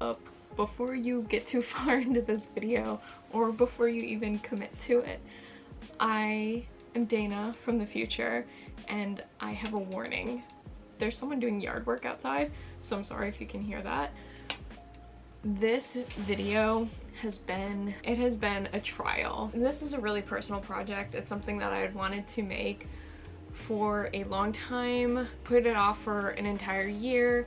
up before you get too far into this video or before you even commit to it. I am Dana from the future and I have a warning. There's someone doing yard work outside, so I'm sorry if you can hear that. This video has been a trial. And this is a really personal project. It's something that I had wanted to make for a long time, put it off for an entire year,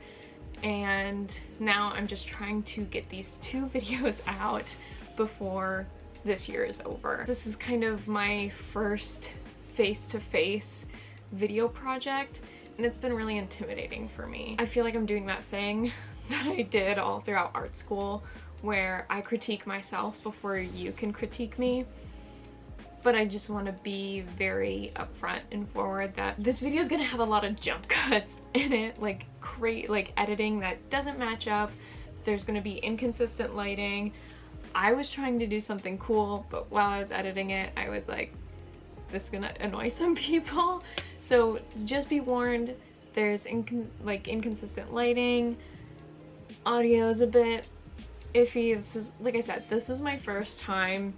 and now I'm just trying to get these 2 videos out before this year is over. This is kind of my first face-to-face video project, and it's been really intimidating for me. I feel like I'm doing that thing that I did all throughout art school where I critique myself before you can critique me. But I just want to be very upfront and forward that this video is gonna have a lot of jump cuts in it, like editing that doesn't match up. There's gonna be inconsistent lighting. I was trying to do something cool, but while I was editing it, I was like, this is gonna annoy some people. So just be warned, there's inconsistent lighting. Audio is a bit iffy. This is, like I said, this is my first time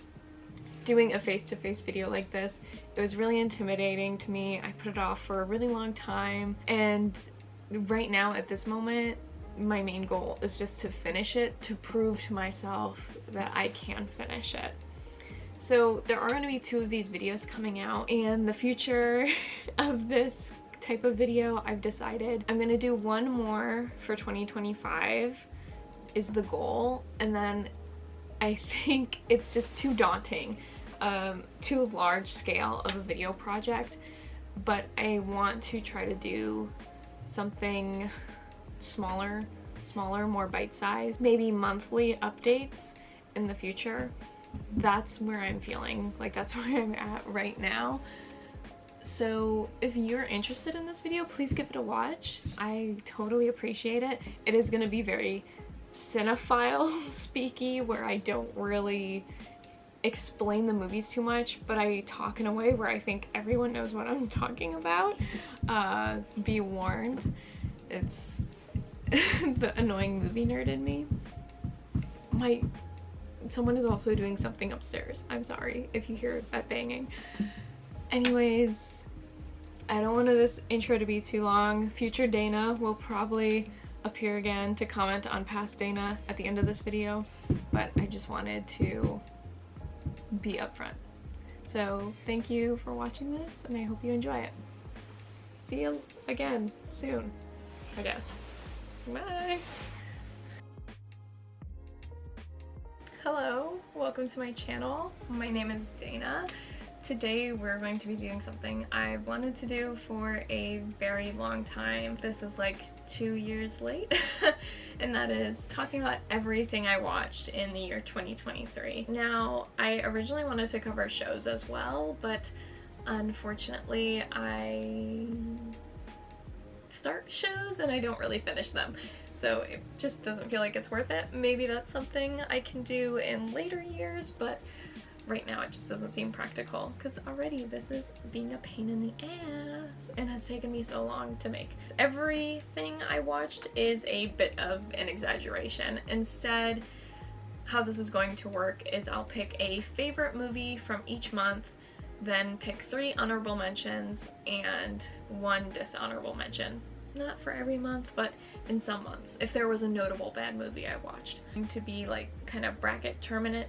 doing a face-to-face video like this. It was really intimidating to me. I put it off for a really long time, and right now at this moment my main goal is just to finish it, to prove to myself that I can finish it. So there are going to be 2 of these videos coming out, and the future of this type of video, I've decided I'm going to do 1 more for 2025 is the goal, and then I think it's just too daunting, too large scale of a video project, but I want to try to do something smaller, more bite-sized, maybe monthly updates in the future. That's where I'm feeling like that's where I'm at right now. So if you're interested in this video, please give it a watch. I totally appreciate it. It is going to be very cinephile speaky, where I don't really explain the movies too much, but I talk in a way where I think everyone knows what I'm talking about. Be warned. It's the annoying movie nerd in me. Someone is also doing something upstairs. I'm sorry if you hear that banging. Anyways, I don't want this intro to be too long. Future Dana will probably appear again to comment on past Dana at the end of this video, but I just wanted to be upfront. So thank you for watching this, and I hope you enjoy it. See you again soon, I guess. Bye! Hello, welcome to my channel. My name is Dana. Today we're going to be doing something I've wanted to do for a very long time. This is like 2 years late, and that is talking about everything I watched in the year 2023. Now, I originally wanted to cover shows as well, but unfortunately I start shows and I don't really finish them. So it just doesn't feel like it's worth it. Maybe that's something I can do in later years, but right now it just doesn't seem practical, because already this is being a pain in the ass and has taken me so long to make. Everything I watched is a bit of an exaggeration. Instead, how this is going to work is I'll pick a favorite movie from each month, then pick 3 honorable mentions and 1 dishonorable mention. Not for every month, but in some months, if there was a notable bad movie I watched. To be like kind of bracket tournament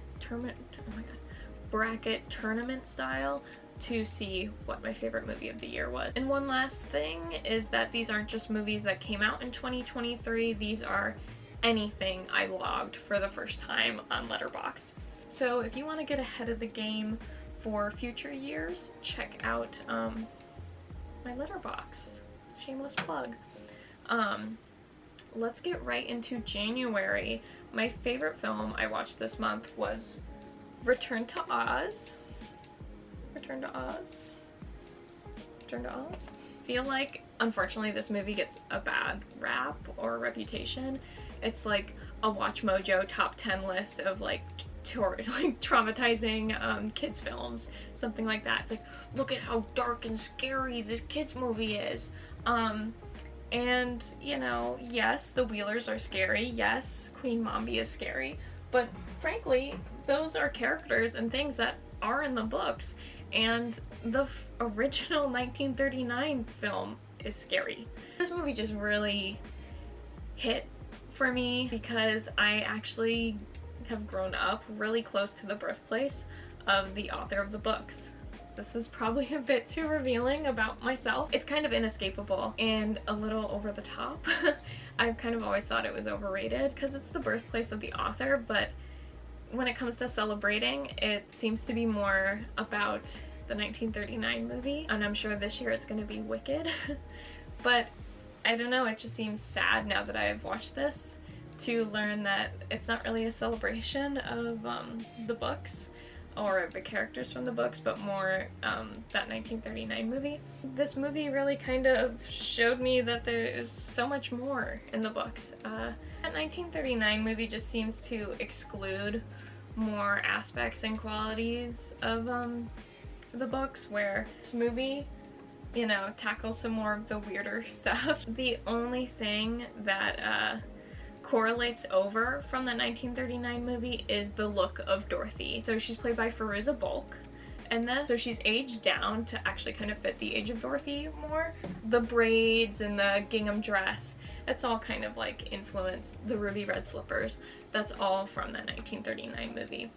style to see what my favorite movie of the year was. And one last thing is that these aren't just movies that came out in 2023, these are anything I logged for the first time on Letterboxd. So if you want to get ahead of the game for future years, check out my Letterboxd. Shameless plug. Let's get right into January. My favorite film I watched this month was Return to Oz. Return to Oz? Return to Oz? Feel like, unfortunately, this movie gets a bad rap or reputation. It's like a Watch Mojo top 10 list of like traumatizing kids films, something like that. It's like, look at how dark and scary this kids movie is. And, you know, yes, the Wheelers are scary. Yes, Queen Mombi is scary. But frankly, those are characters and things that are in the books. And the original 1939 film is scary. This movie just really hit for me because I actually have grown up really close to the birthplace of the author of the books. This is probably a bit too revealing about myself. It's kind of inescapable and a little over the top. I've kind of always thought it was overrated because it's the birthplace of the author, but when it comes to celebrating, it seems to be more about the 1939 movie, and I'm sure this year it's going to be Wicked. But I don't know, it just seems sad now that I've watched this to learn that it's not really a celebration of the books or the characters from the books, but more that 1939 movie. This movie really kind of showed me that there's so much more in the books. That 1939 movie just seems to exclude more aspects and qualities of the books, where this movie, you know, tackles some more of the weirder stuff. The only thing that correlates over from the 1939 movie is the look of Dorothy. So she's played by Fairuza Balk, and so she's aged down to actually kind of fit the age of Dorothy more. The braids and the gingham dress, it's all kind of like influenced. The ruby red slippers, that's all from that 1939 movie.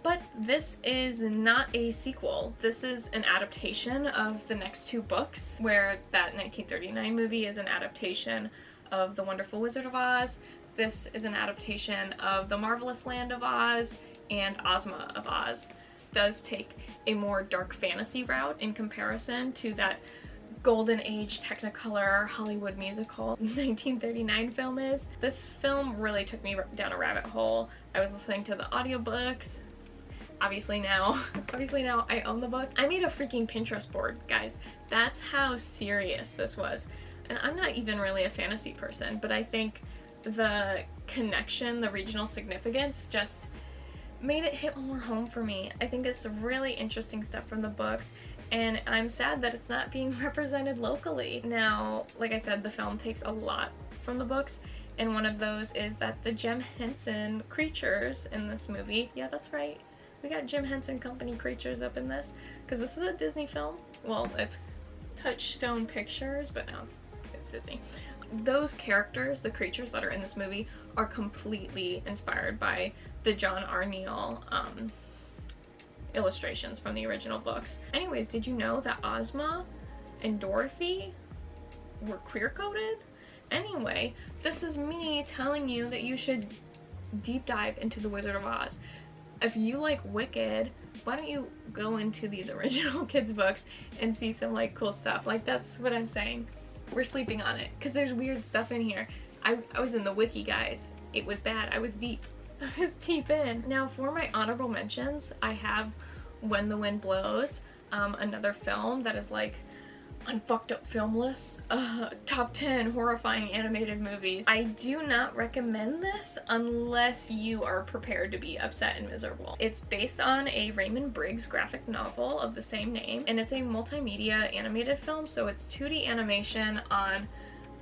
But this is not a sequel. This is an adaptation of the next two books, where that 1939 movie is an adaptation of The Wonderful Wizard of Oz. This is an adaptation of The Marvelous Land of Oz and Ozma of Oz. This does take a more dark fantasy route in comparison to that golden age Technicolor Hollywood musical 1939 film is. This film really took me down a rabbit hole. I was listening to the audiobooks. Obviously now I own the book. I made a freaking Pinterest board, guys. That's how serious this was. And I'm not even really a fantasy person, but I think the connection, the regional significance just made it hit more home for me. I think it's really interesting stuff from the books, and I'm sad that it's not being represented locally. Now, like I said, the film takes a lot from the books, and one of those is that the Jim Henson creatures in this movie, yeah, that's right, we got Jim Henson Company creatures up in this, because this is a Disney film. Well, it's Touchstone Pictures, but now it's Disney. Those characters, the creatures that are in this movie, are completely inspired by the John R. Neal illustrations from the original books. Anyways, did you know that Ozma and Dorothy were queer-coded? Anyway, this is me telling you that you should deep dive into The Wizard of Oz. If you like Wicked, why don't you go into these original kids books and see some like cool stuff? Like, that's what I'm saying. We're sleeping on it because there's weird stuff in here. I was in the wiki, guys. It was bad. I was deep. I was deep in. Now for my honorable mentions, I have When the Wind Blows, another film that is like on Fucked Up Film Lists, top 10 horrifying animated movies. I do not recommend this unless you are prepared to be upset and miserable. It's based on a Raymond Briggs graphic novel of the same name, and it's a multimedia animated film, so it's 2D animation on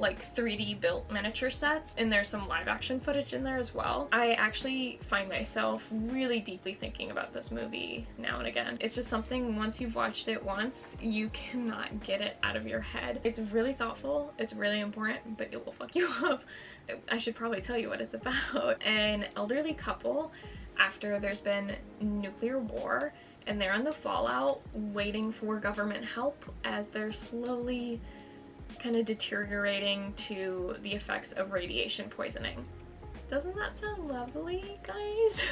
like 3D built miniature sets, and there's some live action footage in there as well. I actually find myself really deeply thinking about this movie now and again. It's just something, once you've watched it once, you cannot get it out of your head. It's really thoughtful, it's really important, but it will fuck you up. I should probably tell you what it's about. An elderly couple, after there's been nuclear war, and they're in the fallout waiting for government help as they're slowly kind of deteriorating to the effects of radiation poisoning. Doesn't that sound lovely, guys?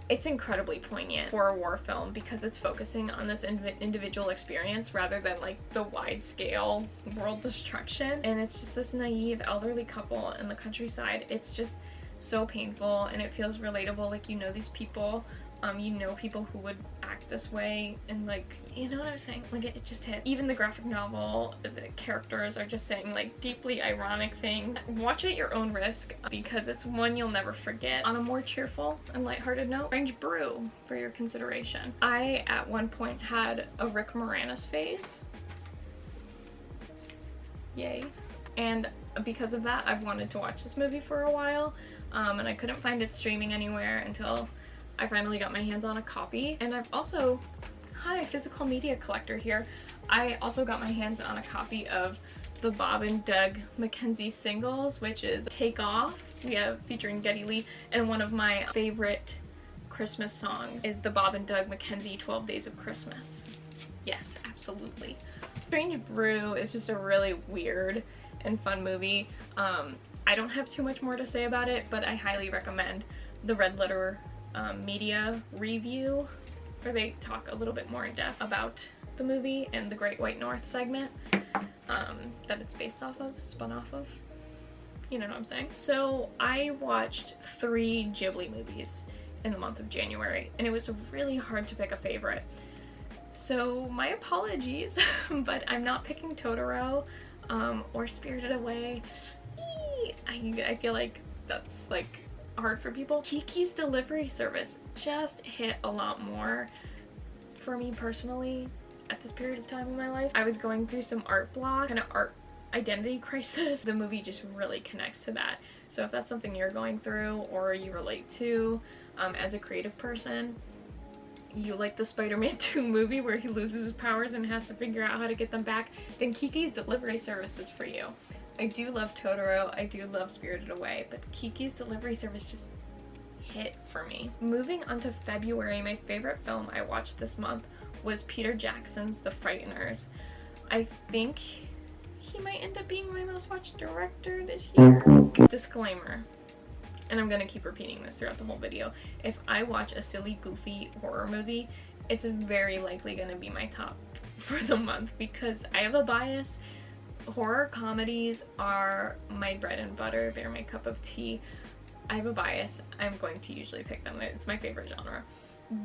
It's incredibly poignant for a war film because it's focusing on this individual experience rather than like the wide-scale world destruction. And it's just this naive elderly couple in the countryside. It's just so painful, and it feels relatable. Like, you know these people, you know people who would act this way, and like, you know what I'm saying? Like, it just hit. Even the graphic novel, the characters are just saying like deeply ironic things. Watch at your own risk because it's one you'll never forget. On a more cheerful and lighthearted note, Strange Brew for your consideration. I at one point had a Rick Moranis phase. Yay. And because of that, I've wanted to watch this movie for a while, and I couldn't find it streaming anywhere until I finally got my hands on a copy. And I've also, hi, physical media collector here, I also got my hands on a copy of the Bob and Doug McKenzie singles, which is Take Off, featuring Geddy Lee, and one of my favorite Christmas songs is the Bob and Doug McKenzie 12 Days of Christmas. Yes, absolutely. Strange Brew is just a really weird and fun movie. I don't have too much more to say about it, but I highly recommend the Red Letter Media review, where they talk a little bit more in depth about the movie and the Great White North segment that it's based off of, spun off of. You know what I'm saying? So I watched 3 Ghibli movies in the month of January, and it was really hard to pick a favorite. So my apologies, but I'm not picking Totoro or Spirited Away. I feel like that's like hard for people. Kiki's Delivery Service just hit a lot more for me personally at this period of time in my life. I was going through some art block, kind of art identity crisis. The movie just really connects to that. So if that's something you're going through or you relate to as a creative person, you like the Spider-Man 2 movie where he loses his powers and has to figure out how to get them back, then Kiki's Delivery Service is for you. I do love Totoro, I do love Spirited Away, but Kiki's Delivery Service just hit for me. Moving on to February, my favorite film I watched this month was Peter Jackson's The Frighteners. I think he might end up being my most watched director this year. Disclaimer, and I'm gonna keep repeating this throughout the whole video, if I watch a silly, goofy horror movie, it's very likely gonna be my top for the month because I have a bias. Horror comedies are my bread and butter, they're my cup of tea. I have a bias, I'm going to usually pick them, it's my favorite genre.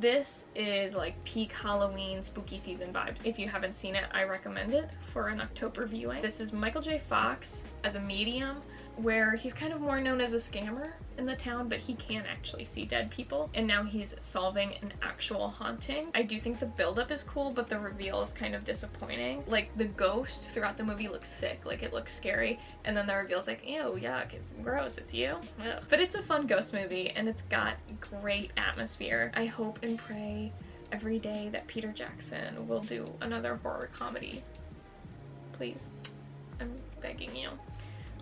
This is like peak Halloween spooky season vibes. If you haven't seen it, I recommend it for an October viewing. This is Michael J. Fox as a medium, where he's kind of more known as a scammer in the town, but he can actually see dead people, and now he's solving an actual haunting. I do think the buildup is cool, but the reveal is kind of disappointing. Like, the ghost throughout the movie looks sick, like it looks scary, and then the reveal's like, ew, yuck, it's gross, it's you. Ugh. But it's a fun ghost movie, and it's got great atmosphere. I hope and pray every day that Peter Jackson will do another horror comedy. Please, I'm begging you.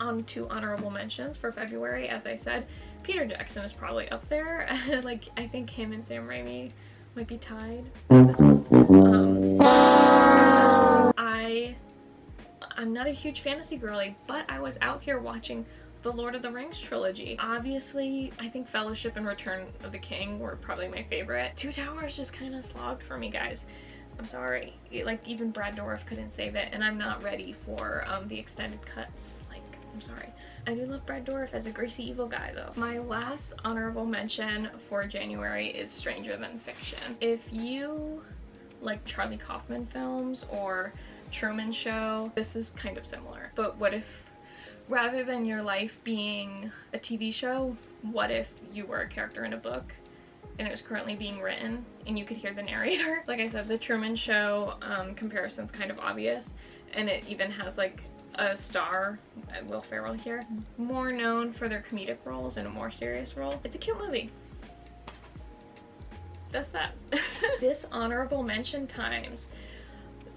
On to honorable mentions for February. As I said, Peter Jackson is probably up there. Like, I think him and Sam Raimi might be tied this month. I'm not a huge fantasy girly, but I was out here watching the Lord of the Rings trilogy. Obviously, I think Fellowship and Return of the King were probably my favorite. Two Towers just kind of slogged for me, guys. I'm sorry. Like, even Brad Dourif couldn't save it, and I'm not ready for the extended cuts. I'm sorry. I do love Brad Dourif as a greasy evil guy though. My last honorable mention for January is Stranger Than Fiction. If you like Charlie Kaufman films or Truman Show, this is kind of similar. But what if, rather than your life being a TV show, what if you were a character in a book and it was currently being written and you could hear the narrator? Like I said, the Truman Show comparison's kind of obvious, and it even has like a star, Will Ferrell here, more known for their comedic roles and a more serious role. It's a cute movie. That's that. This honorable mention times.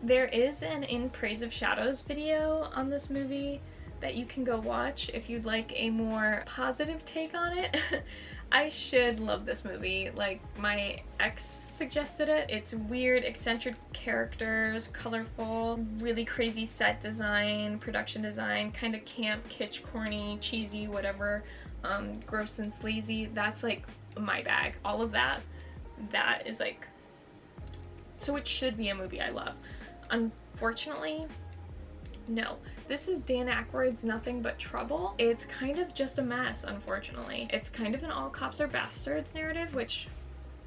There is an In Praise of Shadows video on this movie that you can go watch if you'd like a more positive take on it. I should love this movie. Like, my ex suggested it. It's weird, eccentric characters, colorful, really crazy set design, production design, kind of camp, kitsch, corny, cheesy, whatever, gross and sleazy. That's like my bag. All of that is like, so it should be a movie I love. Unfortunately, no. This is Dan Aykroyd's Nothing But Trouble. It's kind of just a mess, unfortunately. It's kind of an all cops are bastards narrative, which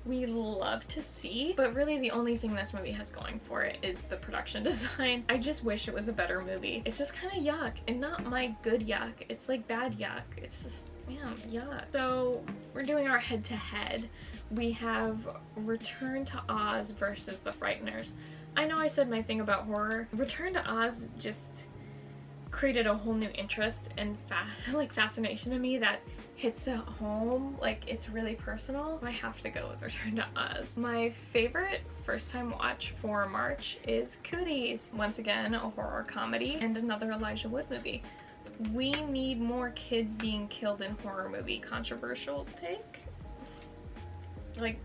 we love to see, but really the only thing this movie has going for it is the production design. I just wish it was a better movie. It's just kind of yuck, and not my good yuck. It's like bad yuck. It's just, man, yuck. So we're doing our head-to-head. We have Return to Oz versus The Frighteners. I know I said my thing about horror. Return to Oz just, created a whole new interest and fascination in me that hits at home. Like, it's really personal. I have to go with Return to Oz. My favorite first time watch for March is Cooties. Once again, a horror comedy and another Elijah Wood movie. We need more kids being killed in horror movie. Controversial take? Like,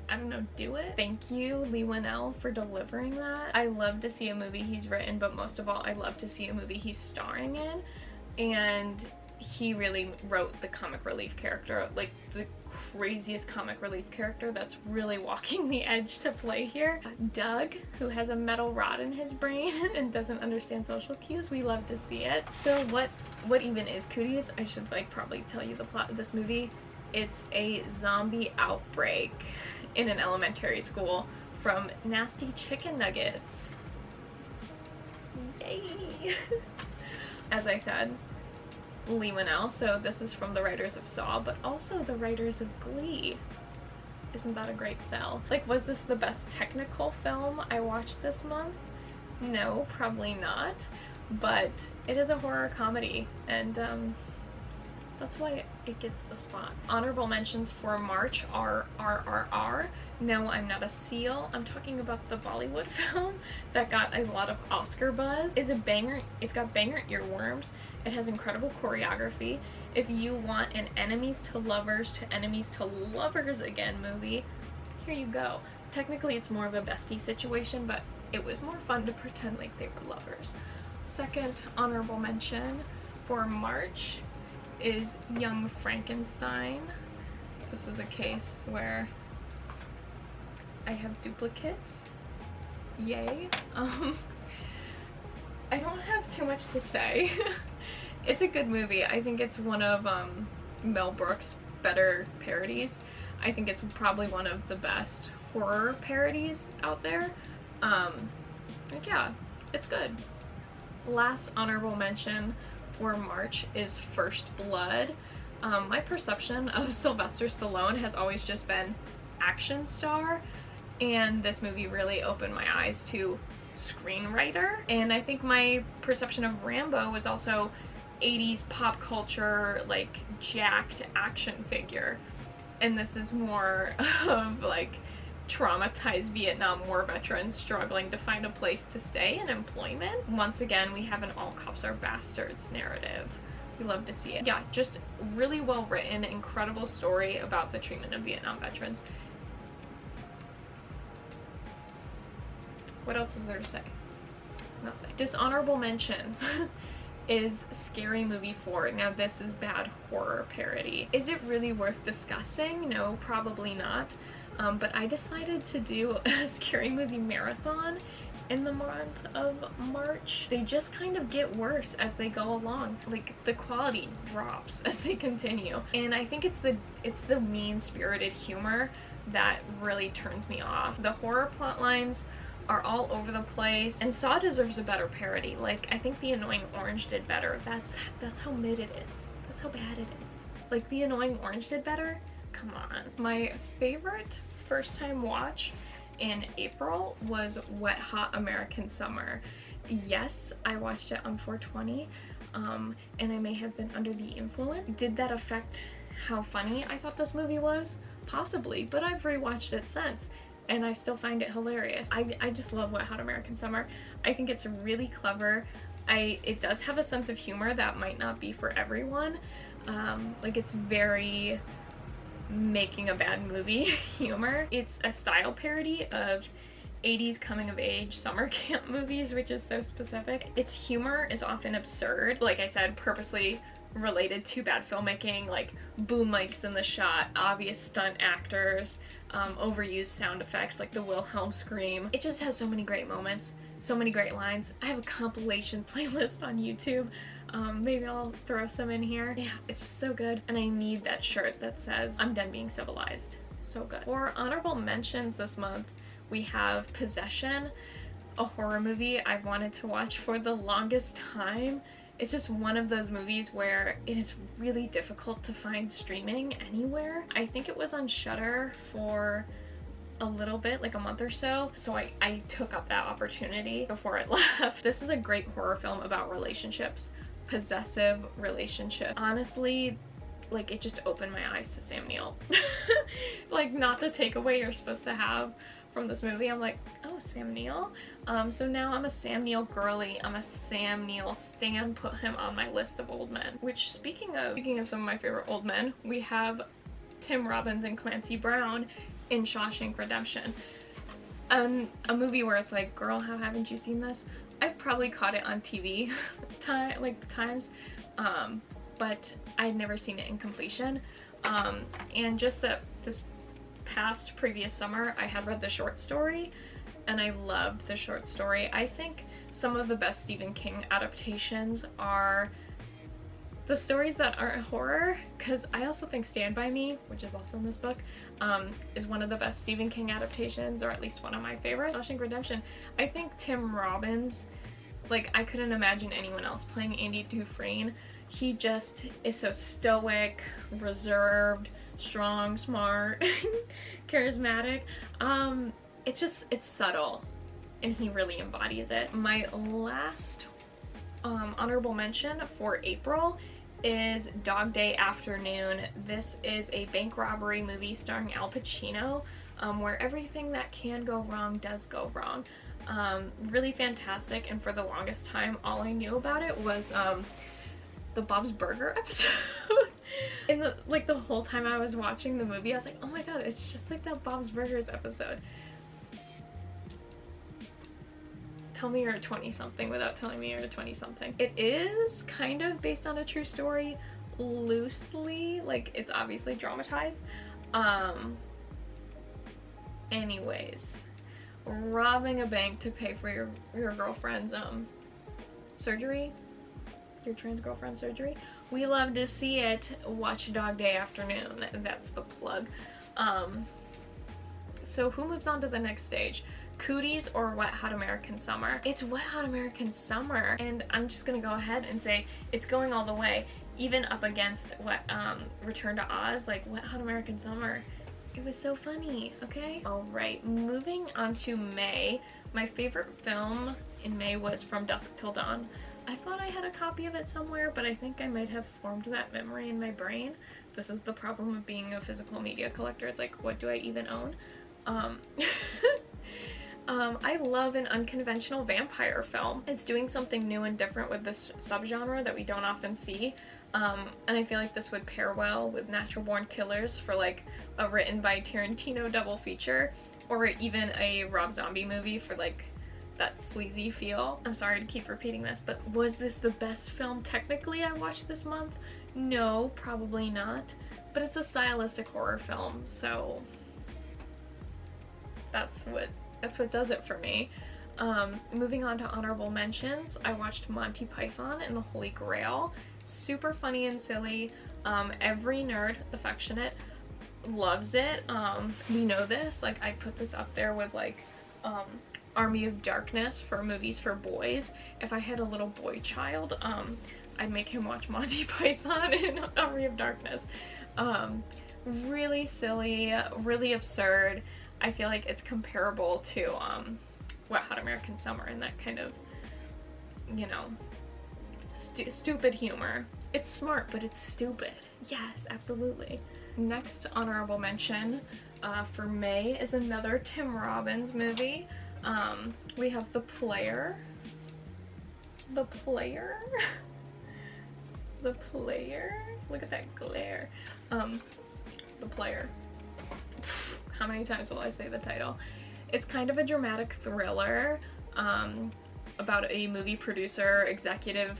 I don't know, do it. Thank you, Leigh Whannell, for delivering that. I love to see a movie he's written, but most of all, I love to see a movie he's starring in. And he really wrote the comic relief character, like the craziest comic relief character that's really walking the edge to play here. Doug, who has a metal rod in his brain and doesn't understand social cues, we love to see it. So what even is Cooties? I should probably tell you the plot of this movie. It's a zombie outbreak in an elementary school from nasty chicken nuggets. Yay! As I said, Leigh Whannell, so this is from the writers of Saw, but also the writers of Glee. Isn't that a great sell? Like, was this the best technical film I watched this month? No, probably not, but it is a horror comedy, and that's why it gets the spot. Honorable mentions for March are RRR. No, I'm Not a Seal. I'm talking about the Bollywood film that got a lot of Oscar buzz. It's a banger. It's got banger earworms. It has incredible choreography. If you want an enemies to lovers again movie, here you go. Technically, it's more of a bestie situation, but it was more fun to pretend like they were lovers. Second honorable mention for March is Young Frankenstein. This is a case where I have duplicates. Yay. I don't have too much to say. It's a good movie. I think it's one of Mel Brooks' better parodies. I think it's probably one of the best horror parodies out there. Like, yeah, it's good. Last honorable mention for March is First Blood. My perception of Sylvester Stallone has always just been action star, and this movie really opened my eyes to screenwriter. And I think my perception of Rambo was also 80s pop culture, like, jacked action figure, and this is more of like traumatized Vietnam War veterans struggling to find a place to stay and employment. Once again, we have an all cops are bastards narrative. We love to see it. Yeah, just really well written, incredible story about the treatment of Vietnam veterans. What else is there to say? Nothing. Dishonorable mention is Scary Movie 4. Now, this is bad horror parody. Is it really worth discussing? No, probably not. But I decided to do a Scary Movie marathon in the month of March. They just kind of get worse as they go along. Like, the quality drops as they continue. And I think it's the mean-spirited humor that really turns me off. The horror plot lines are all over the place, and Saw deserves a better parody. Like, I think The Annoying Orange did better. That's how mid it is. That's how bad it is. Like, The Annoying Orange did better? Come on. My favorite first time watch in April was Wet Hot American Summer. Yes, I watched it on 420, and I may have been under the influence. Did that affect how funny I thought this movie was? Possibly, but I've rewatched it since, and I still find it hilarious. I just love Wet Hot American Summer. I think it's really clever. It does have a sense of humor that might not be for everyone. Like, it's very making a bad movie humor. It's a style parody of 80s coming of age summer camp movies, which is so specific. Its humor is often absurd, like I said, purposely related to bad filmmaking, like boom mics in the shot, obvious stunt actors, overused sound effects like the Wilhelm scream. It just has so many great moments, so many great lines. I have a compilation playlist on YouTube. Maybe I'll throw some in here. Yeah, it's just so good. And I need that shirt that says, "I'm done being civilized." So good. For honorable mentions this month, we have Possession, a horror movie I've wanted to watch for the longest time. It's just one of those movies where it is really difficult to find streaming anywhere. I think it was on Shudder for a little bit, like a month or so, so I took up that opportunity before it left. This is a great horror film about relationships, possessive relationship. Honestly, like, it just opened my eyes to Sam Neill. Like, not the takeaway you're supposed to have from this movie. I'm like, oh, Sam Neill? So now I'm a Sam Neill girly. I'm a Sam Neill stan. Put him on my list of old men. Which, speaking of some of my favorite old men, we have Tim Robbins and Clancy Brown in Shawshank Redemption. A movie where it's like, girl, how haven't you seen this? I've probably caught it on TV times, but I'd never seen it in completion. And just that this past previous summer, I had read the short story, and I loved the short story. I think some of the best Stephen King adaptations are the stories that aren't horror, because I also think Stand By Me, which is also in this book, is one of the best Stephen King adaptations, or at least one of my favorites. Shawshank Redemption, I think Tim Robbins, like, I couldn't imagine anyone else playing Andy Dufresne. He just is so stoic, reserved, strong, smart, charismatic. It's subtle, and he really embodies it. My last honorable mention for April is Dog Day Afternoon. This is a bank robbery movie starring Al Pacino, where everything that can go wrong does go wrong. Really fantastic, and for the longest time, all I knew about it was the Bob's Burger episode. And the whole time I was watching the movie, I was like, oh my god, it's just like that Bob's Burgers episode. Tell me you're a 20-something without telling me you're a 20-something. It is kind of based on a true story, loosely. Like, it's obviously dramatized. Anyways, robbing a bank to pay for your girlfriend's surgery, your trans girlfriend's surgery. We love to see it. Watch Dog Day Afternoon. That's the plug. So who moves on to the next stage? Cooties or Wet Hot American Summer? It's Wet Hot American Summer, and I'm just gonna go ahead and say it's going all the way, even up against Return to Oz. Like, Wet Hot American Summer, it was so funny. Okay, all right, moving on to May. My favorite film in May was From Dusk Till Dawn. I thought I had a copy of it somewhere, but I think I might have formed that memory in my brain. This is the problem of being a physical media collector. It's like, what do I even own? I love an unconventional vampire film. It's doing something new and different with this subgenre that we don't often see. And I feel like this would pair well with Natural Born Killers for like a written by Tarantino double feature, or even a Rob Zombie movie for like that sleazy feel. I'm sorry to keep repeating this, but was this the best film technically I watched this month? No, probably not. But it's a stylistic horror film, so that's what does it for me. Moving on to honorable mentions, I watched Monty Python and the Holy Grail. Super funny and silly. Every nerd affectionate loves it. We know this. Like, I put this up there with like Army of Darkness for movies for boys. If I had a little boy child, I'd make him watch Monty Python and Army of Darkness. Really silly, really absurd. I feel like it's comparable to Wet Hot American Summer in that kind of, you know, stupid humor. It's smart, but it's stupid. Yes, absolutely. Next honorable mention for May is another Tim Robbins movie. We have The Player. The Player? The Player? Look at that glare. The Player. How many times will I say the title? It's kind of a dramatic thriller about a movie producer, executive,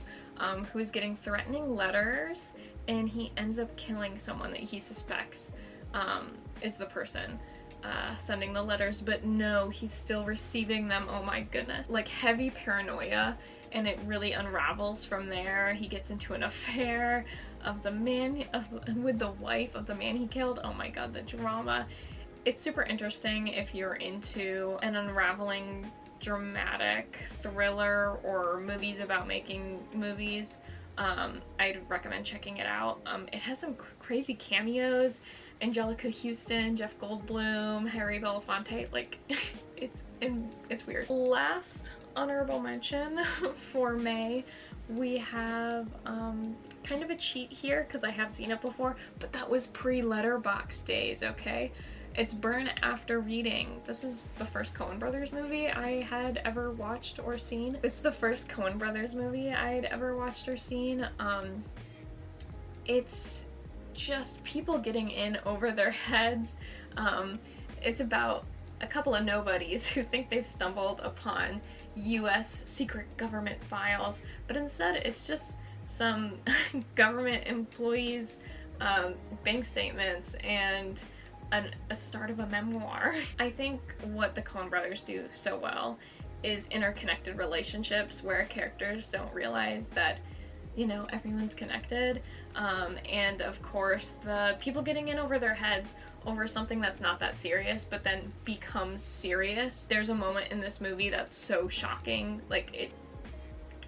who is getting threatening letters, and he ends up killing someone that he suspects is the person sending the letters, but no, he's still receiving them. Oh my goodness. Like, heavy paranoia, and it really unravels from there. He gets into an affair with the wife of the man he killed. Oh my god, the drama. It's super interesting if you're into an unraveling dramatic thriller or movies about making movies. I'd recommend checking it out. It has some crazy cameos. Angelica Houston, Jeff Goldblum, Harry Belafonte, like it's weird. Last honorable mention for May, we have kind of a cheat here because I have seen it before, but that was pre-Letterboxd days, okay? It's Burn After Reading. This is the first Coen Brothers movie I had ever watched or seen. It's the first Coen Brothers movie I'd ever watched or seen. It's just people getting in over their heads. It's about a couple of nobodies who think they've stumbled upon US secret government files, but instead it's just some government employees' bank statements and a start of a memoir. I think what the Coen Brothers do so well is interconnected relationships where characters don't realize that, you know, everyone's connected. And of course, the people getting in over their heads over something that's not that serious but then becomes serious. There's a moment in this movie that's so shocking, like it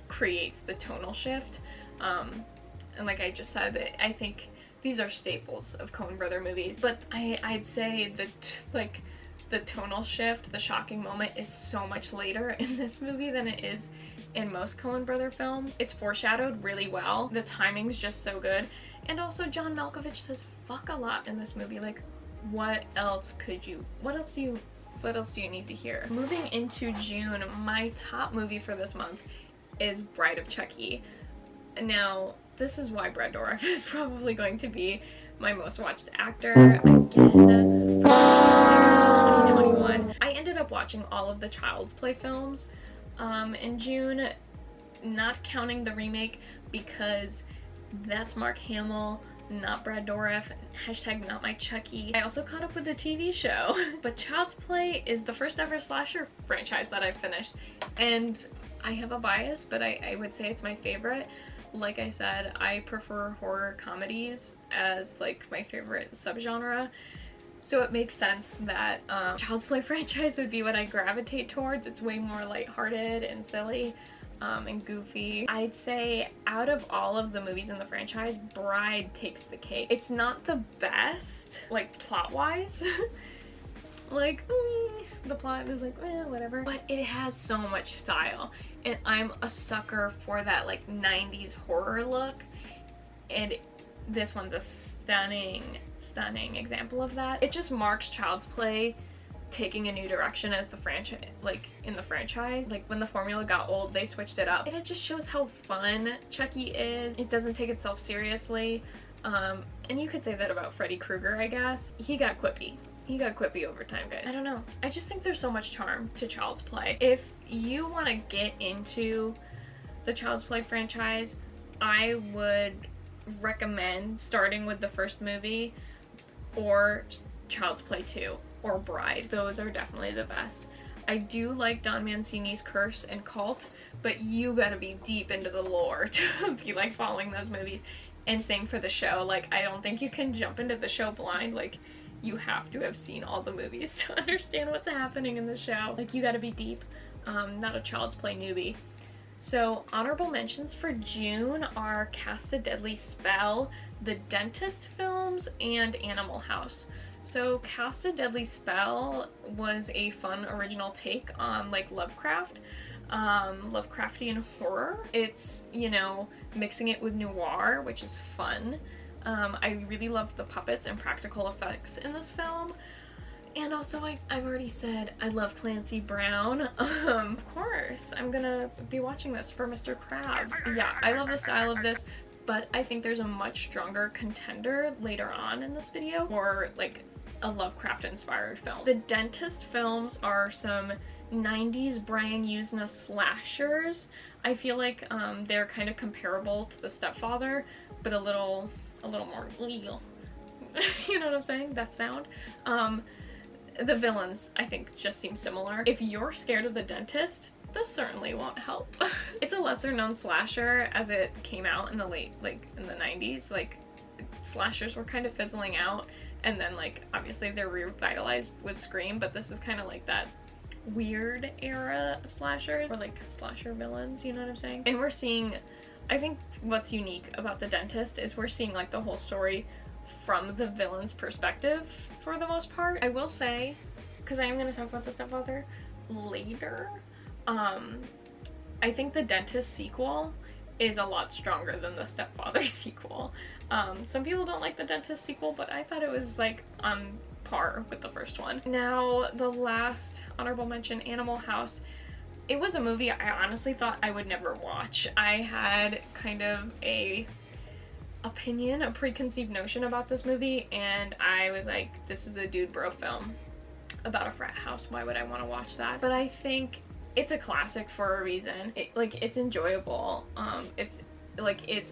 creates the tonal shift. And like I just said, I think these are staples of Coen Brother movies, but I'd say that like the tonal shift, the shocking moment, is so much later in this movie than it is in most Coen Brother films. It's foreshadowed really well. The timing's just so good. And also John Malkovich says fuck a lot in this movie. Like, what else do you need to hear? Moving into June, my top movie for this month is Bride of Chucky. Now, this is why Brad Dourif is probably going to be my most watched actor again for the first time since 2021. I ended up watching all of the Child's Play films in June, not counting the remake because that's Mark Hamill, not Brad Dourif, hashtag not my Chucky. I also caught up with the TV show. But Child's Play is the first ever slasher franchise that I've finished, and I have a bias, but I would say it's my favorite. Like I said, I prefer horror comedies as like my favorite subgenre, so it makes sense that Child's Play franchise would be what I gravitate towards. It's way more lighthearted and silly and goofy. I'd say out of all of the movies in the franchise, Bride takes the cake. It's not the best, like plot-wise. Like, the plot is like, whatever. But it has so much style. And I'm a sucker for that, like, 90s horror look. And this one's a stunning example of that. It just marks Child's Play taking a new direction as the franchise, like, in the franchise. Like, when the formula got old, they switched it up. And it just shows how fun Chucky is. It doesn't take itself seriously. And you could say that about Freddy Krueger, I guess. He got quippy. He got quippy over time, guys. I don't know. I just think there's so much charm to Child's Play. If you want to get into the Child's Play franchise, I would recommend starting with the first movie or Child's Play 2 or Bride. Those are definitely the best. I do like Don Mancini's Curse and Cult, but you gotta be deep into the lore to be like following those movies. And same for the show. Like, I don't think you can jump into the show blind. Like, you have to have seen all the movies to understand what's happening in the show. Like, you gotta be deep, not a Child's Play newbie. So honorable mentions for June are Cast a Deadly Spell, The Dentist films, and Animal House. So Cast a Deadly Spell was a fun original take on like Lovecraft, Lovecraftian horror. It's, you know, mixing it with noir, which is fun. I really loved the puppets and practical effects in this film. And also, I've already said I love Clancy Brown. Of course, I'm gonna be watching this for Mr. Krabs. Yeah, I love the style of this, but I think there's a much stronger contender later on in this video for like a Lovecraft-inspired film. The Dentist films are some 90s Brian Yuzna slashers. I feel like they're kind of comparable to The Stepfather, but a little more legal. You know what I'm saying? That sound. The villains, I think, just seem similar. If you're scared of The Dentist, this certainly won't help. It's a lesser known slasher as it came out in the in the 90s. Like, slashers were kind of fizzling out, and then like obviously they're revitalized with Scream, but this is kind of like that weird era of slashers, or like slasher villains, you know what I'm saying? And we're seeing I think what's unique about The Dentist is we're seeing like the whole story from the villain's perspective for the most part. I will say, because I am going to talk about The Stepfather later, I think The Dentist sequel is a lot stronger than The Stepfather sequel. Some people don't like The Dentist sequel, but I thought it was like on par with the first one. Now, the last honorable mention, Animal House. It was a movie I honestly thought I would never watch. I had kind of a preconceived notion about this movie, and I was like, this is a dude bro film about a frat house. Why would I want to watch that? But I think it's a classic for a reason. It's enjoyable. It's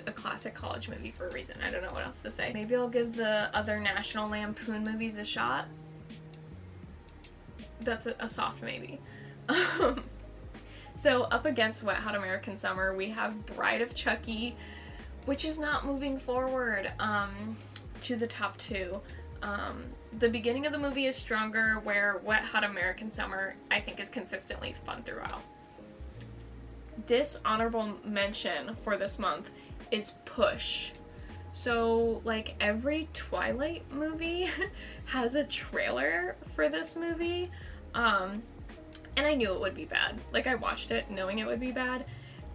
a classic college movie for a reason. I don't know what else to say. Maybe I'll give the other National Lampoon movies a shot. That's a soft maybe. So up against Wet Hot American Summer, we have Bride of Chucky, which is not moving forward to the top two. The beginning of the movie is stronger, where Wet Hot American Summer, I think, is consistently fun throughout. Dishonorable mention for this month is Push. So, like, every Twilight movie has a trailer for this movie, and I knew it would be bad. Like, I watched it knowing it would be bad.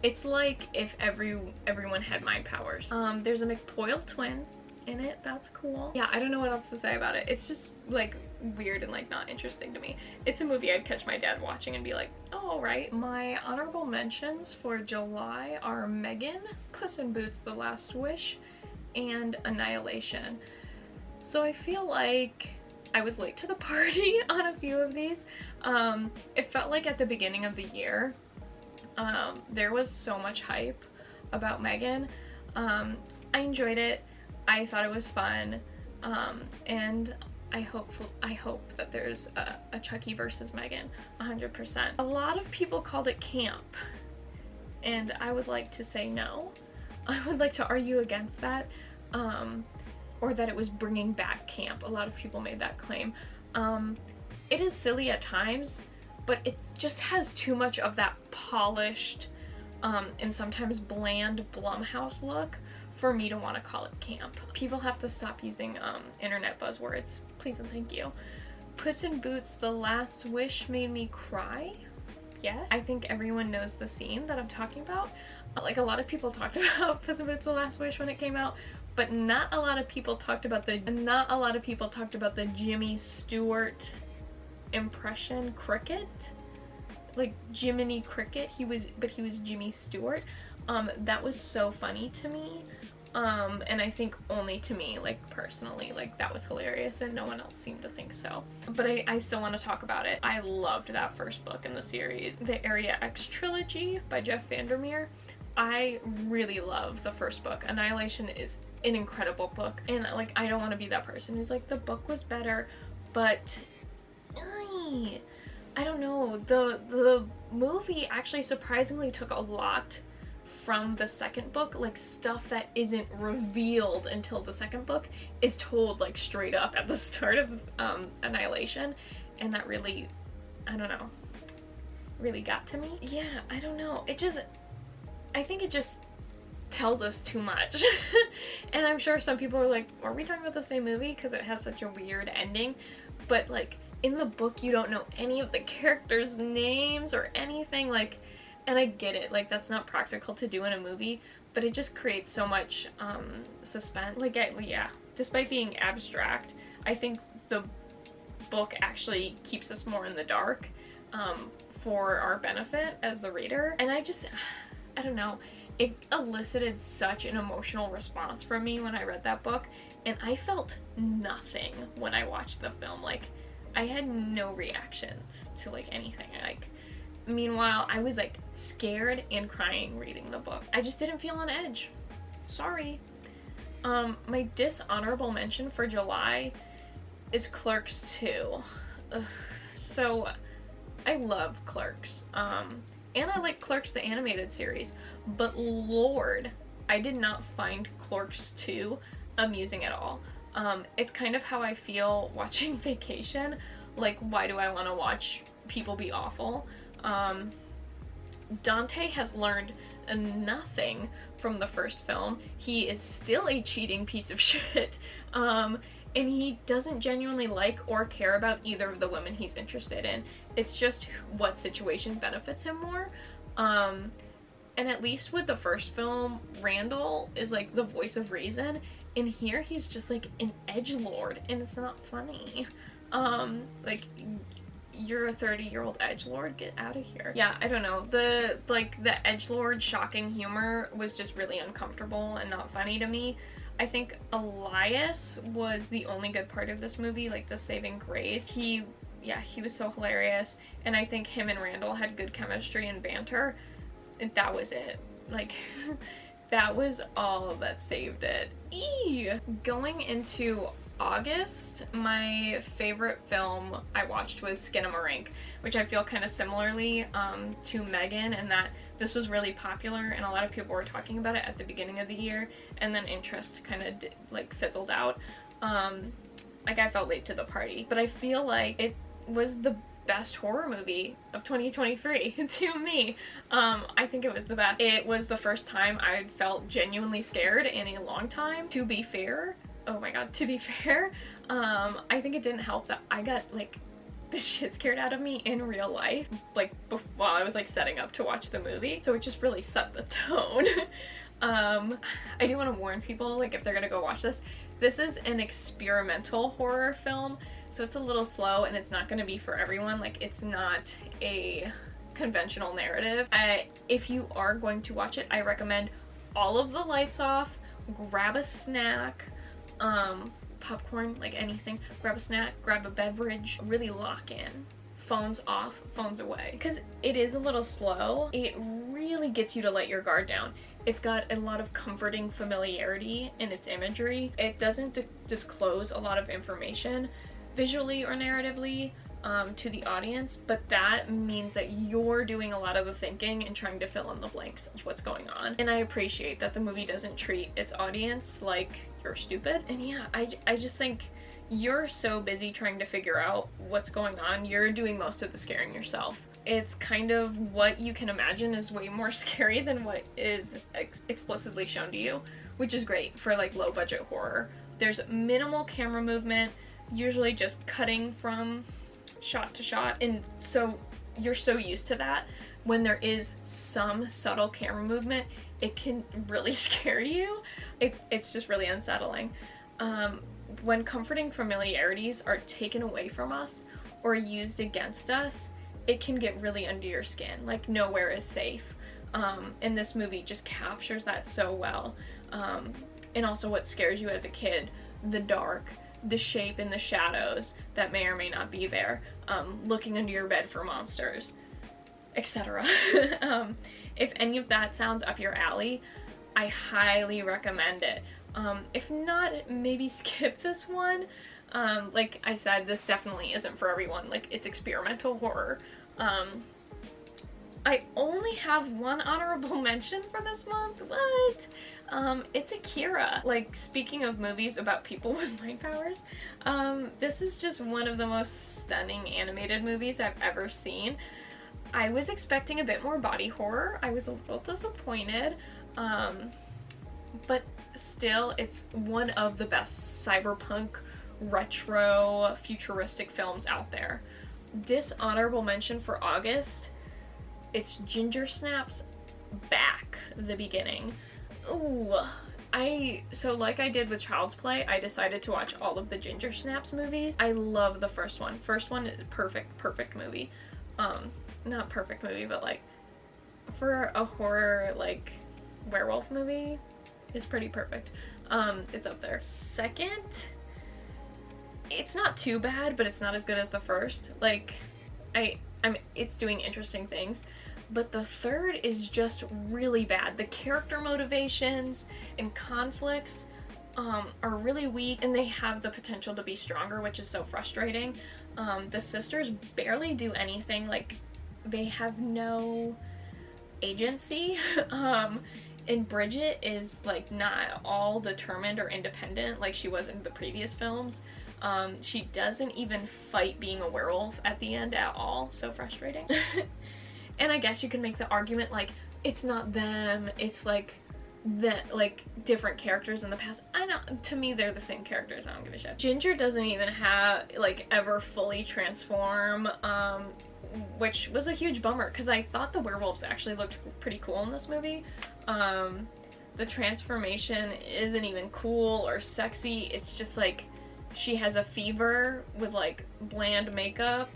It's like if everyone had mind powers. There's a McPoyle twin in it. That's cool. Yeah, I don't know what else to say about it. It's just like weird and like not interesting to me. It's a movie I'd catch my dad watching and be like, oh, all right. My honorable mentions for July are Megan, Puss in Boots: The Last Wish, and Annihilation. So I feel like I was late to the party on a few of these. It felt like at the beginning of the year, there was so much hype about Megan. I enjoyed it. I thought it was fun. And I hope that there's a Chucky versus Megan, 100%. A lot of people called it camp, and I would like to say no. I would like to argue against that. Or that it was bringing back camp. A lot of people made that claim. It is silly at times, but it just has too much of that polished and sometimes bland Blumhouse look for me to want to call it camp. People have to stop using internet buzzwords, please and thank you. Puss in Boots: The Last Wish made me cry. Yes, I think everyone knows the scene that I'm talking about. Like, a lot of people talked about Puss in Boots: The Last Wish when it came out, but not a lot of people talked about the Jimmy Stewart impression Cricket. Like Jiminy Cricket, he was Jimmy Stewart. That was so funny to me. And I think only to me, like, personally, like, that was hilarious, and no one else seemed to think so. But I still want to talk about it. I loved that first book in the series, the Area X trilogy by Jeff Vandermeer. I really love the first book. Annihilation is an incredible book, and like, I don't want to be that person who's like, the book was better, but I don't know, the movie actually surprisingly took a lot from the second book. Like, stuff that isn't revealed until the second book is told like straight up at the start of Annihilation, and that really, I don't know, really got to me. Yeah, I don't know, I think it just tells us too much. And I'm sure some people are like, are we talking about the same movie because it has such a weird ending? But like, in the book you don't know any of the characters' names or anything, like, and I get it, like, that's not practical to do in a movie, but it just creates so much suspense. Like, yeah, despite being abstract, I think the book actually keeps us more in the dark for our benefit as the reader. And I don't know, it elicited such an emotional response from me when I read that book, and I felt nothing when I watched the film. Like, I had no reactions to like anything. Like, meanwhile, I was like scared and crying reading the book. I just didn't feel on edge. Sorry. My dishonorable mention for July is Clerks 2. Ugh. So I love Clerks. And I like Clerks the animated series, but Lord, I did not find Clerks 2 amusing at all. It's kind of how I feel watching Vacation. Like, why do I want to watch people be awful? Dante has learned nothing from the first film. He is still a cheating piece of shit. And he doesn't genuinely like or care about either of the women he's interested in. It's just what situation benefits him more. And at least with the first film, Randall is like the voice of reason. In here, he's just like an edgelord, and it's not funny. Like, you're a 30-year-old edgelord, get out of here. Yeah, I don't know. The edgelord shocking humor was just really uncomfortable and not funny to me. I think Elias was the only good part of this movie, like the saving grace. He was so hilarious, and I think him and Randall had good chemistry and banter. And that was it. Like, that was all that saved it. Going into August, my favorite film I watched was Skinamarink, which I feel kind of similarly to Megan, in that this was really popular and a lot of people were talking about it at the beginning of the year, and then interest kind of like fizzled out. Like, I felt late to the party, but I feel like it was the best horror movie of 2023 to me. I think it was the best. It was the first time I felt genuinely scared in a long time. To be fair, oh my god, to be fair, I think it didn't help that I got like the shit scared out of me in real life, like while I was like setting up to watch the movie, so it just really set the tone. I do want to warn people, like, if they're gonna go watch this is an experimental horror film, so it's a little slow and it's not gonna be for everyone. Like, it's not a conventional narrative. If you are going to watch it, I recommend all of the lights off, grab a snack, popcorn, like anything, grab a snack, grab a beverage, really lock in. Phones off, phones away. Because it is a little slow, it really gets you to let your guard down. It's got a lot of comforting familiarity in its imagery. It doesn't disclose a lot of information visually or narratively to the audience, but that means that you're doing a lot of the thinking and trying to fill in the blanks of what's going on. And I appreciate that the movie doesn't treat its audience like you're stupid. And yeah, I just think you're so busy trying to figure out what's going on, you're doing most of the scaring yourself. It's kind of what you can imagine is way more scary than what is explicitly shown to you, which is great for like low budget horror. There's minimal camera movement, usually just cutting from shot to shot, and so you're so used to that. When there is some subtle camera movement, it can really scare you. It's just really unsettling. When comforting familiarities are taken away from us or used against us, it can get really under your skin. Like, nowhere is safe. And this movie just captures that so well. And also what scares you as a kid, the dark, the shape in the shadows that may or may not be there, looking under your bed for monsters, etc. If any of that sounds up your alley, I highly recommend it. If not, maybe skip this one. Like I said, this definitely isn't for everyone. Like, it's experimental horror. I only have one honorable mention for this month. What? It's Akira. Like, speaking of movies about people with mind powers, this is just one of the most stunning animated movies I've ever seen. I was expecting a bit more body horror. I was a little disappointed. But still, it's one of the best cyberpunk, retro, futuristic films out there. Dishonorable mention for August, it's Ginger Snaps Back, the beginning. Ooh, so like I did with Child's Play, I decided to watch all of the Ginger Snaps movies. I love the first one. First one is perfect movie. Not perfect movie, but like, for a horror, like, werewolf movie, it's pretty perfect. It's up there. Second, it's not too bad, but it's not as good as the first. Like, it's doing interesting things. But the third is just really bad. The character motivations and conflicts are really weak, and they have the potential to be stronger, which is so frustrating. The sisters barely do anything. Like, they have no agency. And Bridget is, like, not all determined or independent like she was in the previous films. She doesn't even fight being a werewolf at the end at all. So frustrating. And I guess you can make the argument, like, it's not them, it's like different characters in the past. I know, to me they're the same characters. I don't give a shit. Ginger doesn't even have like ever fully transform, which was a huge bummer because I thought the werewolves actually looked pretty cool in this movie. The transformation isn't even cool or sexy. It's just like she has a fever with like bland makeup.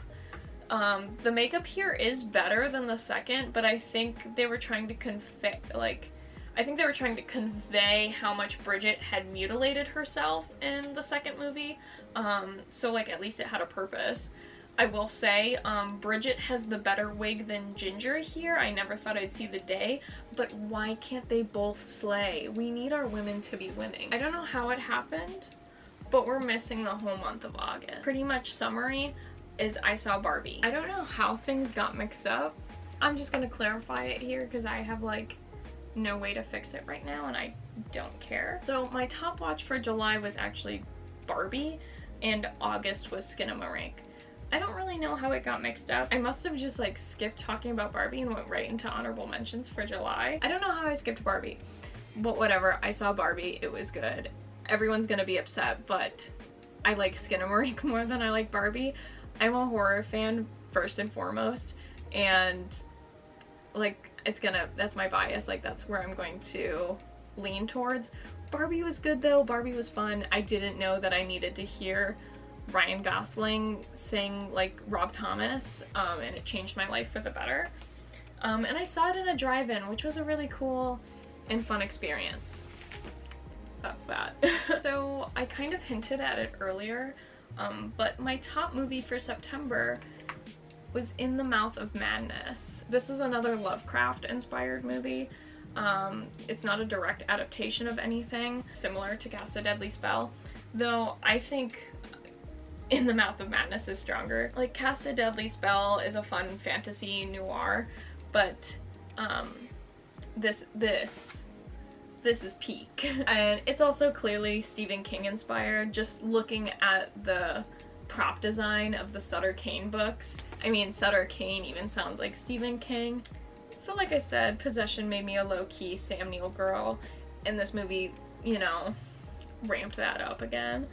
The makeup here is better than the second, but I think they were trying to convey how much Bridget had mutilated herself in the second movie. So like at least it had a purpose. I will say, Bridget has the better wig than Ginger here. I never thought I'd see the day, but why can't they both slay? We need our women to be winning. I don't know how it happened, but we're missing the whole month of August. Pretty much summary is I saw Barbie. I don't know how things got mixed up. I'm just gonna clarify it here because I have like no way to fix it right now and I don't care. So my top watch for July was actually Barbie and August was Skinamarink. I don't really know how it got mixed up. I must have just like skipped talking about Barbie and went right into honorable mentions for July. I don't know how I skipped Barbie, but whatever. I saw Barbie, it was good. Everyone's gonna be upset, but I like Skinamarink more than I like Barbie. I'm a horror fan first and foremost, and like that's my bias, like that's where I'm going to lean towards. Barbie was good though. Barbie was fun. I didn't know that I needed to hear Ryan Gosling sing like Rob Thomas, and it changed my life for the better. And I saw it in a drive-in, which was a really cool and fun experience. That's that. So I kind of hinted at it earlier, but my top movie for September was In the Mouth of Madness. This is another Lovecraft-inspired movie. It's not a direct adaptation of anything, similar to Cast a Deadly Spell, though I think In the Mouth of Madness is stronger. Like, Cast a Deadly Spell is a fun fantasy noir, but this is peak. And it's also clearly Stephen King inspired, just looking at the prop design of the Sutter Kane books. I mean, Sutter Kane even sounds like Stephen King. So like I said, Possession made me a low-key Sam Neill girl, and this movie, you know, ramped that up again.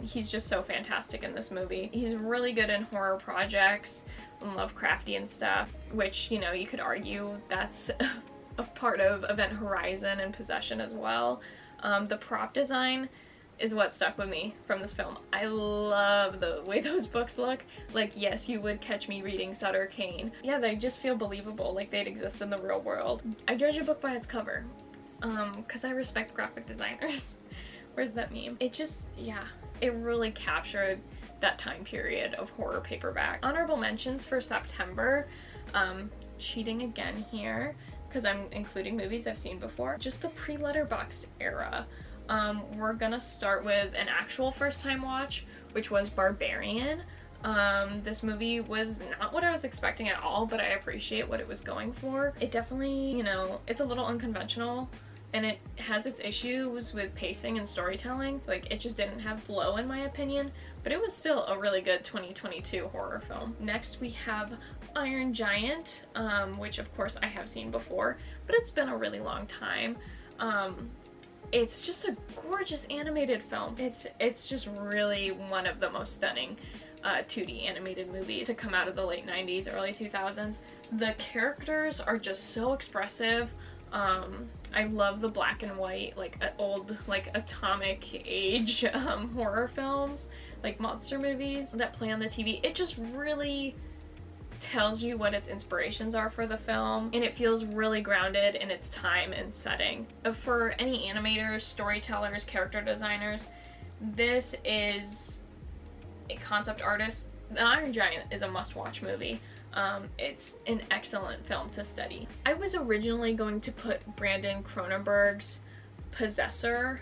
He's just so fantastic in this movie. He's really good in horror projects and Lovecraftian stuff, which, you know, you could argue that's a part of Event Horizon and Possession as well. The prop design is what stuck with me from this film. I love the way those books look. Like, yes, you would catch me reading Sutter Kane. Yeah, they just feel believable, like they'd exist in the real world. I judge a book by its cover, because I respect graphic designers. Where's that meme? It just, yeah, it really captured that time period of horror paperback. Honorable mentions for September, cheating again here, because I'm including movies I've seen before. Just the pre-Letterboxd era. We're gonna start with an actual first-time watch, which was Barbarian. This movie was not what I was expecting at all, but I appreciate what it was going for. It definitely, you know, it's a little unconventional, and it has its issues with pacing and storytelling. Like, it just didn't have flow in my opinion, but it was still a really good 2022 horror film. Next we have Iron Giant, which of course I have seen before, but it's been a really long time. It's just a gorgeous animated film. It's just really one of the most stunning 2D animated movies to come out of the late 90s, early 2000s. The characters are just so expressive. I love the black and white, like old, like atomic age horror films, like monster movies that play on the TV. It just really tells you what its inspirations are for the film, and it feels really grounded in its time and setting. For any animators, storytellers, character designers, this is a concept artist. The Iron Giant is a must-watch movie. It's an excellent film to study. I was originally going to put Brandon Cronenberg's Possessor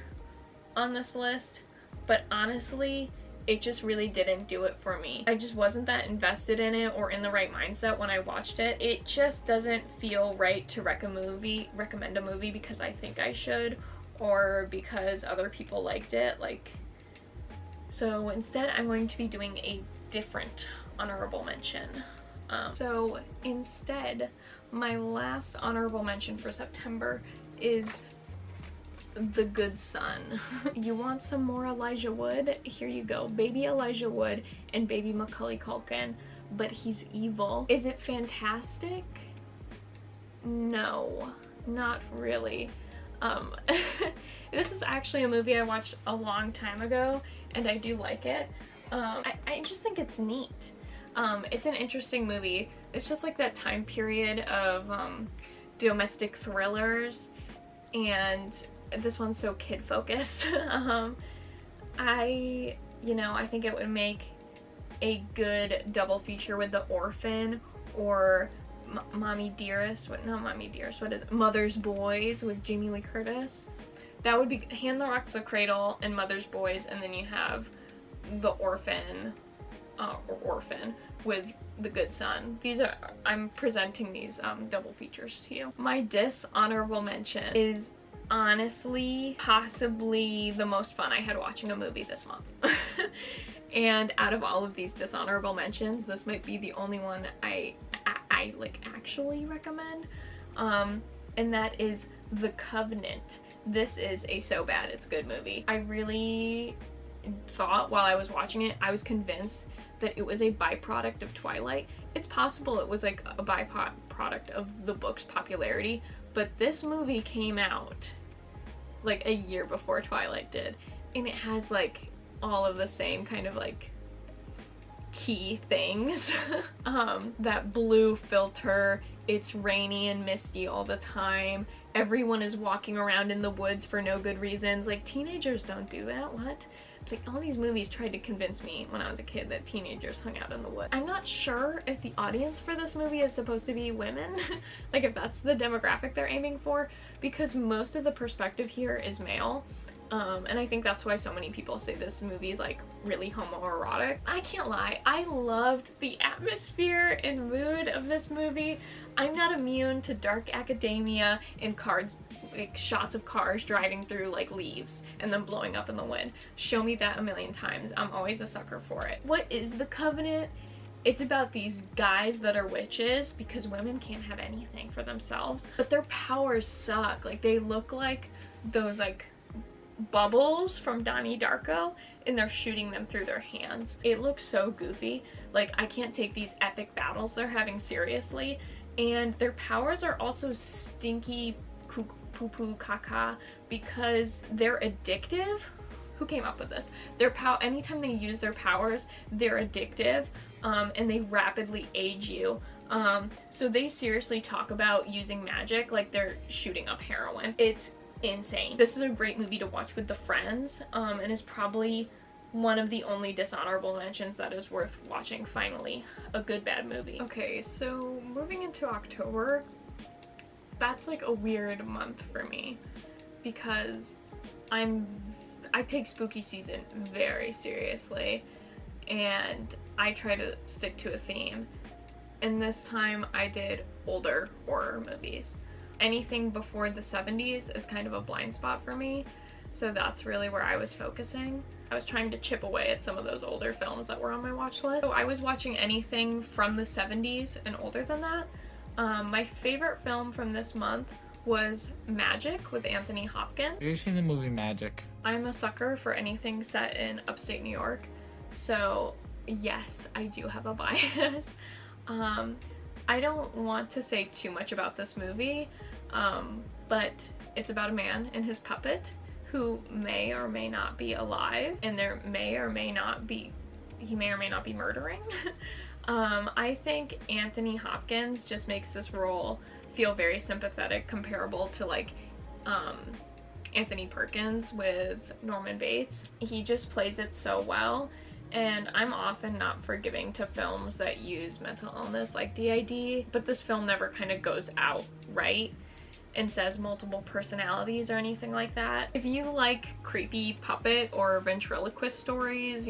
on this list, but honestly, it just really didn't do it for me. I just wasn't that invested in it or in the right mindset when I watched it. It just doesn't feel right to recommend a movie because I think I should, or because other people liked it. So instead I'm going to be doing a different honorable mention. So instead, My last honorable mention for September is The Good Son. You want some more Elijah Wood? Here you go. Baby Elijah Wood and baby Macaulay Culkin, but he's evil. Is it fantastic? No, not really. This is actually a movie I watched a long time ago, and I do like it. I just think it's neat. It's an interesting movie. It's just like that time period of domestic thrillers, and this one's so kid focused. I think it would make a good double feature with The Orphan or Mommy Dearest. What is it? Mother's Boys with Jamie Lee Curtis. That would be Hand that Rocks the Cradle and Mother's Boys, and then you have The Orphan with The Good Son. I'm presenting these double features to you. My dishonorable mention is honestly possibly the most fun I had watching a movie this month. And out of all of these dishonorable mentions, this might be the only one I like actually recommend, and that is The Covenant. This is a so bad it's good movie. I really thought while I was watching it, I was convinced that it was a byproduct of Twilight. It's possible it was like a byproduct of the book's popularity, but this movie came out like a year before Twilight did, and it has like all of the same kind of like key things. That blue filter, it's rainy and misty all the time, everyone is walking around in the woods for no good reasons. Like, teenagers don't do that. What? Like, all these movies tried to convince me when I was a kid that teenagers hung out in the woods. I'm not sure if the audience for this movie is supposed to be women, like if that's the demographic they're aiming for, because most of the perspective here is male. And I think that's why so many people say this movie is like really homoerotic. I can't lie, I loved the atmosphere and mood of this movie. I'm not immune to dark academia and cars, like shots of cars driving through like leaves and then blowing up in the wind. Show me that a million times. I'm always a sucker for it. What is The Covenant? It's about these guys that are witches because women can't have anything for themselves, but their powers suck. Like, they look like those like bubbles from Donnie Darko, and they're shooting them through their hands. It looks so goofy. Like, I can't take these epic battles they're having seriously, and their powers are also stinky poo-poo caca because they're addictive. Who came up with this? Anytime they use their powers, they're addictive, and they rapidly age you. So they seriously talk about using magic like they're shooting up heroin. It's insane. This is a great movie to watch with the friends, and is probably one of the only dishonorable mentions that is worth watching. Finally, a good bad movie. Okay, so moving into October, that's like a weird month for me because I take spooky season very seriously, and I try to stick to a theme. And this time I did older horror movies. Anything before the 70s is kind of a blind spot for me, so that's really where I was focusing. I was trying to chip away at some of those older films that were on my watch list. So I was watching anything from the 70s and older than that. My favorite film from this month was Magic with Anthony Hopkins. Have you ever seen the movie Magic? I'm a sucker for anything set in upstate New York, so yes, I do have a bias. I don't want to say too much about this movie, but it's about a man and his puppet who may or may not be alive, and he may or may not be murdering. I think Anthony Hopkins just makes this role feel very sympathetic, comparable to like Anthony Perkins with Norman Bates. He just plays it so well. And I'm often not forgiving to films that use mental illness like DID, but this film never kind of goes out right and says multiple personalities or anything like that. If you like creepy puppet or ventriloquist stories,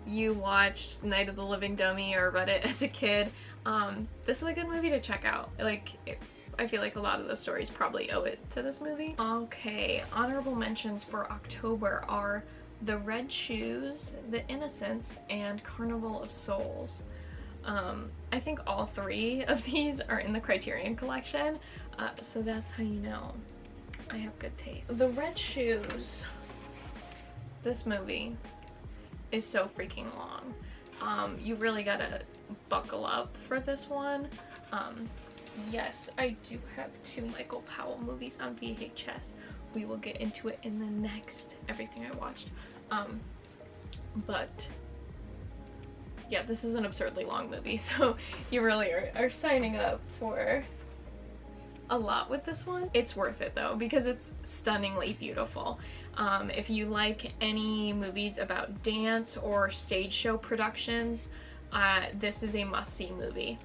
you watched Night of the Living Dummy or read it as a kid, this is a good movie to check out. I feel like a lot of those stories probably owe it to this movie. Okay, honorable mentions for October are The Red Shoes, The Innocents, and Carnival of Souls. I think all 3 of these are in the Criterion Collection, so that's how you know I have good taste. The Red Shoes, this movie is so freaking long. You really gotta buckle up for this one. Yes, I do have 2 Michael Powell movies on VHS. We will get into it in the next Everything I Watched. But yeah, this is an absurdly long movie, so you really are signing up for a lot with this one. It's worth it though, because it's stunningly beautiful. If you like any movies about dance or stage show productions, this is a must-see movie.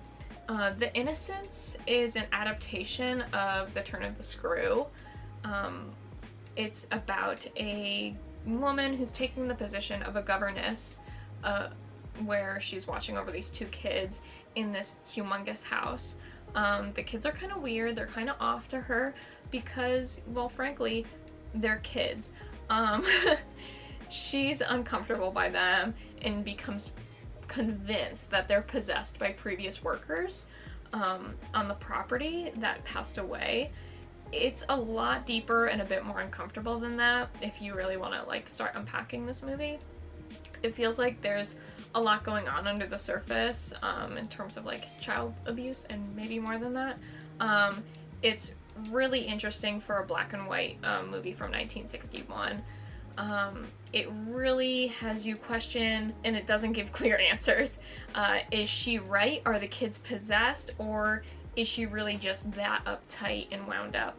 The Innocents is an adaptation of The Turn of the Screw. It's about a woman who's taking the position of a governess, where she's watching over these 2 kids in this humongous house. The kids are kind of weird, they're kind of off to her because, well, frankly, they're kids. She's uncomfortable by them and becomes convinced that they're possessed by previous workers on the property that passed away. It's a lot deeper and a bit more uncomfortable than that if you really want to like start unpacking this movie. It feels like there's a lot going on under the surface in terms of like child abuse and maybe more than that. It's really interesting for a black and white movie from 1961. It really has you question, and it doesn't give clear answers. Is she right? Are the kids possessed? Or is she really just that uptight and wound up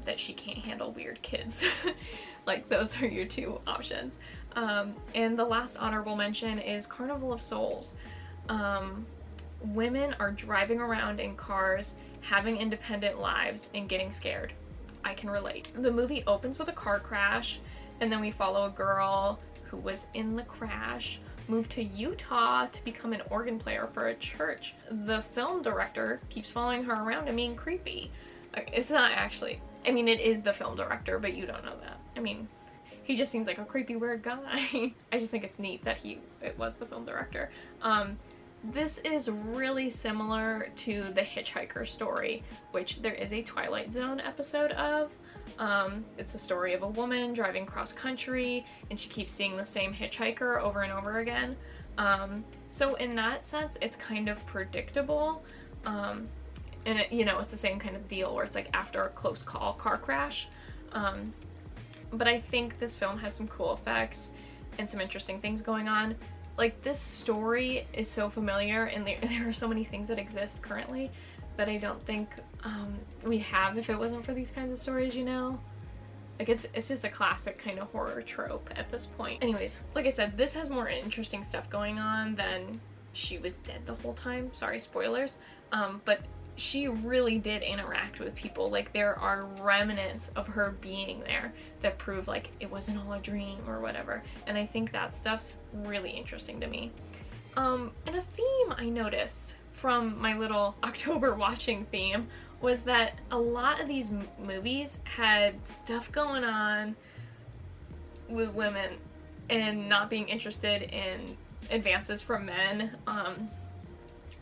that she can't handle weird kids? Like, those are your 2 options. And the last honorable mention is Carnival of Souls. Women are driving around in cars, having independent lives, and getting scared. I can relate. The movie opens with a car crash, and then we follow a girl who was in the crash, moved to Utah to become an organ player for a church. The film director keeps following her around and being creepy. It's not actually, I mean, it is the film director, but you don't know that. I mean, he just seems like a creepy, weird guy. I just think it's neat that it was the film director. This is really similar to The Hitchhiker Story, which there is a Twilight Zone episode of. It's a story of a woman driving cross country, and she keeps seeing the same hitchhiker over and over again. So in that sense, it's kind of predictable. And it, you know, it's the same kind of deal where it's like after a close call car crash. But I think this film has some cool effects and some interesting things going on. Like, this story is so familiar, and there are so many things that exist currently that I don't think we'd have if it wasn't for these kinds of stories, you know? Like, it's just a classic kind of horror trope at this point. Anyways, like I said, this has more interesting stuff going on than she was dead the whole time. Sorry, spoilers. But she really did interact with people. Like, there are remnants of her being there that prove like it wasn't all a dream or whatever, and I think that stuff's really interesting to me. And a theme I noticed from my little October watching theme was that a lot of these movies had stuff going on with women and not being interested in advances from men.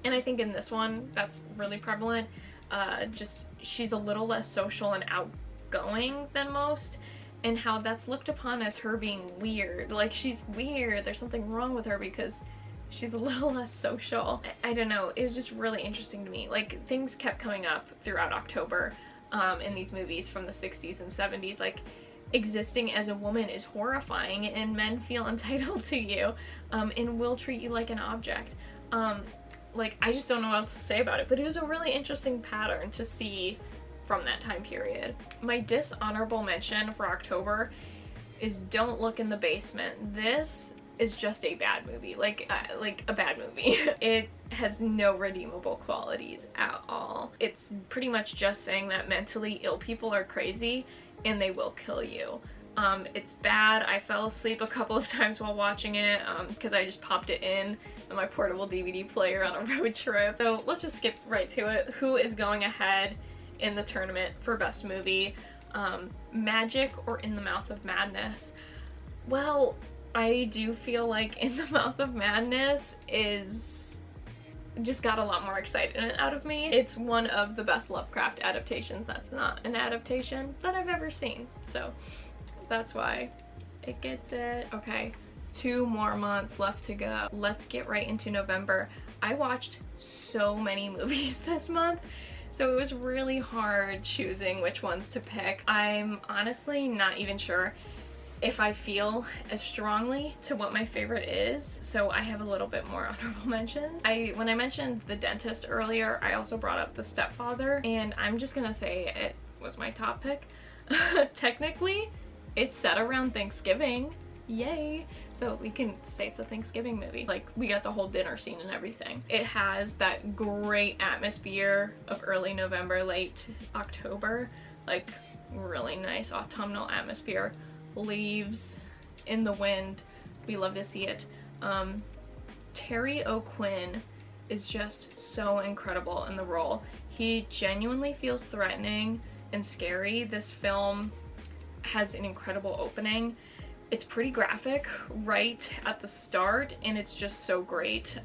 And I think in this one, that's really prevalent. Just, she's a little less social and outgoing than most, and how that's looked upon as her being weird. Like, she's weird, there's something wrong with her because she's a little less social. I don't know, it was just really interesting to me. Like, things kept coming up throughout October in these movies from the 60s and 70s. Like, existing as a woman is horrifying, and men feel entitled to you and will treat you like an object. Like, I just don't know what else to say about it, but it was a really interesting pattern to see from that time period. My dishonorable mention for October is Don't Look in the Basement. This is just a bad movie, like a bad movie. It has no redeemable qualities at all. It's pretty much just saying that mentally ill people are crazy and they will kill you. It's bad. I fell asleep a couple of times while watching it because I just popped it in my portable DVD player on a road trip. So let's just skip right to it. Who is going ahead in the tournament for Best Movie? Magic or In the Mouth of Madness? Well, I do feel like In the Mouth of Madness is just got a lot more excitement out of me. It's one of the best Lovecraft adaptations that's not an adaptation that I've ever seen. So that's why it gets it. Okay, 2 more months left to go. Let's get right into November. I watched so many movies this month, so it was really hard choosing which ones to pick. I'm honestly not even sure if I feel as strongly to what my favorite is, so I have a little bit more honorable mentions. When I mentioned The Dentist earlier, I also brought up The Stepfather, and I'm just gonna say it was my top pick. Technically, it's set around Thanksgiving. Yay! So we can say it's a Thanksgiving movie. Like, we got the whole dinner scene and everything. It has that great atmosphere of early November, late October. Like, really nice autumnal atmosphere. Leaves in the wind. We love to see it. Terry O'Quinn is just so incredible in the role. He genuinely feels threatening and scary. This film has an incredible opening. It's pretty graphic right at the start, and it's just so great.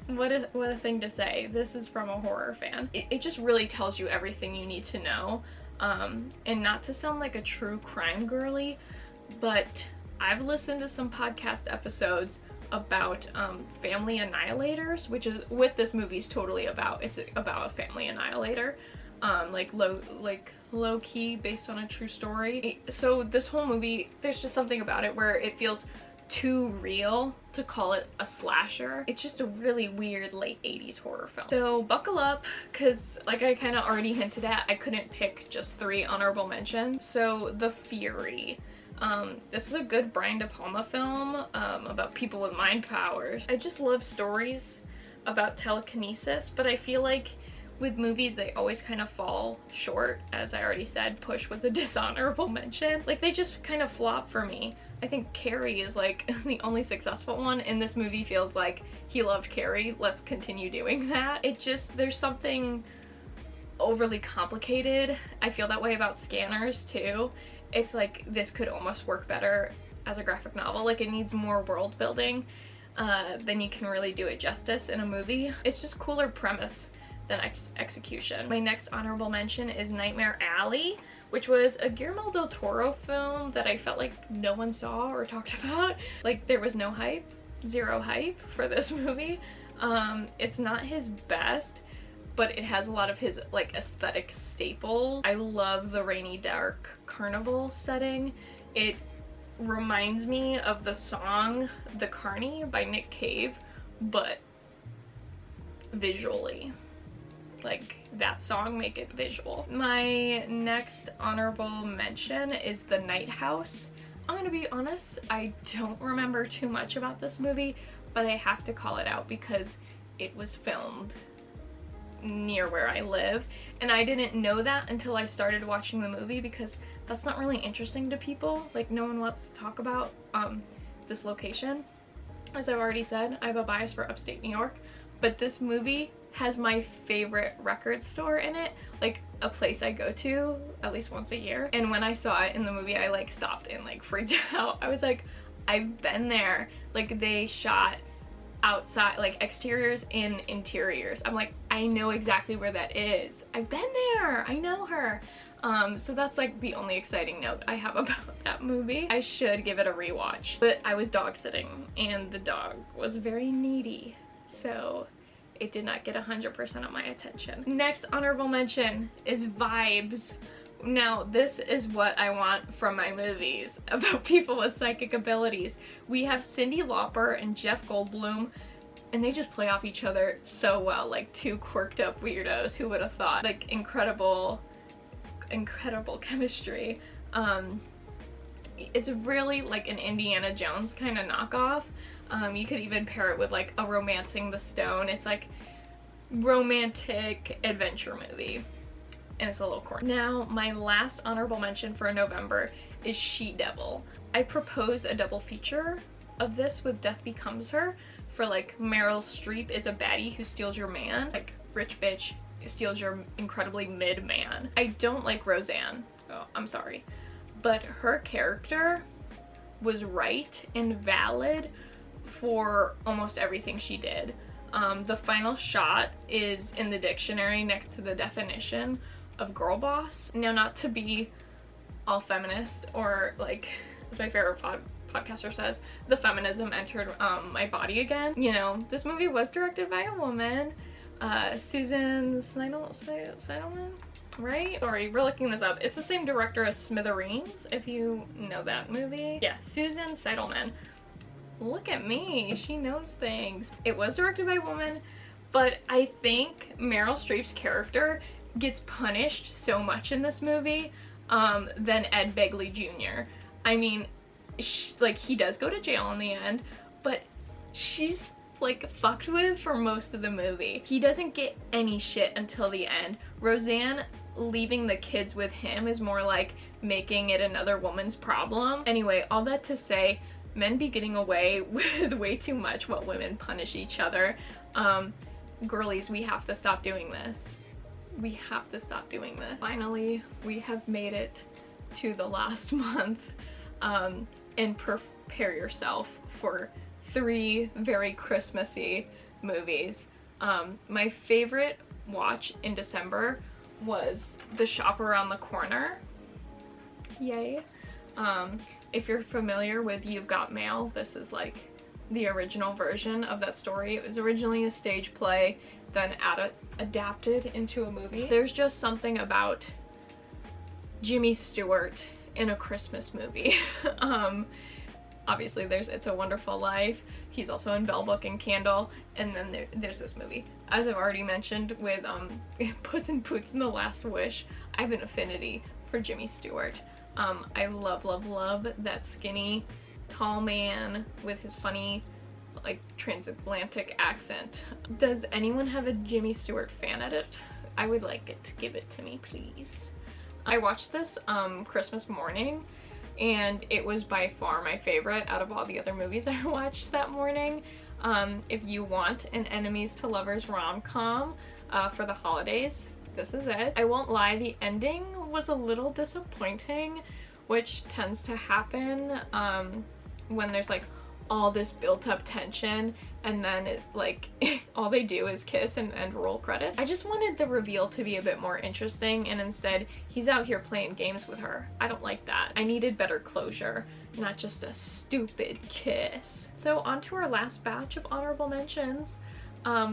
What a thing to say. This is from a horror fan. It just really tells you everything you need to know. And not to sound like a true crime girly, but I've listened to some podcast episodes about family annihilators, which is what this movie's totally about. It's about a family annihilator, like low key based on a true story. So this whole movie, there's just something about it where it feels too real to call it a slasher. It's just a really weird late 80s horror film. So buckle up, because like I kind of already hinted at, I couldn't pick just 3 honorable mentions. So The Fury. This is a good Brian De Palma film about people with mind powers. I just love stories about telekinesis, but I feel like with movies they always kind of fall short. As I already said, Push was a dishonorable mention. Like, they just kind of flop for me. I think Carrie is like the only successful one, and this movie feels like he loved Carrie. Let's continue doing that. There's something overly complicated. I feel that way about Scanners too. It's like this could almost work better as a graphic novel. Like, it needs more world building than you can really do it justice in a movie. It's just cooler premise than execution. My next honorable mention is Nightmare Alley, which was a Guillermo del Toro film that I felt like no one saw or talked about. Like, there was no hype, zero hype for this movie. It's not his best, but it has a lot of his like aesthetic staples. I love the rainy, dark carnival setting. It reminds me of the song The Carney by Nick Cave, but visually. Like, that song, make it visual. My next honorable mention is The Night House. I'm gonna be honest, I don't remember too much about this movie, but I have to call it out because it was filmed near where I live, and I didn't know that until I started watching the movie, because that's not really interesting to people. Like, no one wants to talk about this location. As I've already said, I have a bias for upstate New York, but this movie has my favorite record store in it, like a place I go to at least once a year. And when I saw it in the movie, I like stopped and like freaked out. I was like, I've been there. Like, they shot outside, like exteriors and interiors. I'm like, I know exactly where that is. I've been there. I know her. So that's like the only exciting note I have about that movie. I should give it a rewatch, but I was dog sitting and the dog was very needy, so it did not get 100% of my attention. Next honorable mention is Vibes. Now, this is what I want from my movies about people with psychic abilities. We have Cyndi Lauper and Jeff Goldblum, and they just play off each other so well, like 2 quirked up weirdos. Who would have thought? Like, incredible chemistry. It's really like an Indiana Jones kind of knockoff. You could even pair it with like a Romancing the Stone. It's like romantic adventure movie, and it's a little corny. Now, my last honorable mention for November is She Devil. I propose a double feature of this with Death Becomes Her, for like Meryl Streep is a baddie who steals your man, like rich bitch steals your incredibly mid man. I don't like Roseanne, oh, I'm sorry, but her character was right and valid for almost everything she did. The final shot is in the dictionary next to the definition of girl boss. Now, not to be all feminist, or like, as my favorite podcaster says, the feminism entered my body again. You know, this movie was directed by a woman, Susan Seidelman, right? Sorry, we're looking this up. It's the same director as Smithereens, if you know that movie. Yeah, Susan Seidelman. Look at me, she knows things. It was directed by a woman, but I think Meryl Streep's character gets punished so much in this movie than Ed Begley Jr. I mean, like, he does go to jail in the end, but she's like fucked with for most of the movie. He doesn't get any shit until the end. Roseanne leaving the kids with him is more like making it another woman's problem. Anyway, all that to say, men be getting away with way too much while women punish each other. Girlies, we have to stop doing this. We have to stop doing this. Finally, we have made it to the last month, and prepare yourself for 3 very Christmassy movies. My favorite watch in December was The Shop Around the Corner. Yay. If you're familiar with You've Got Mail, this is like the original version of that story. It was originally a stage play, then adapted into a movie. There's just something about Jimmy Stewart in a Christmas movie. Obviously there's It's a Wonderful Life. He's also in Bell Book and Candle, and then there's this movie. As I've already mentioned with Puss in Boots and the Last Wish, I have an affinity for Jimmy Stewart. I love that skinny, tall man with his funny, like, transatlantic accent. Does anyone have a Jimmy Stewart fan edit? I would like it to give it to me, please. I watched this Christmas morning, and it was by far my favorite out of all the other movies I watched that morning. If you want an enemies to lovers rom-com for the holidays, this is it. I won't lie, the ending was a little disappointing, which tends to happen when there's like all this built up tension and then it, like all they do is kiss and end roll credits. I just wanted the reveal to be a bit more interesting, and instead he's out here playing games with her. I don't like that. I needed better closure, not just a stupid kiss. So on to our last batch of honorable mentions.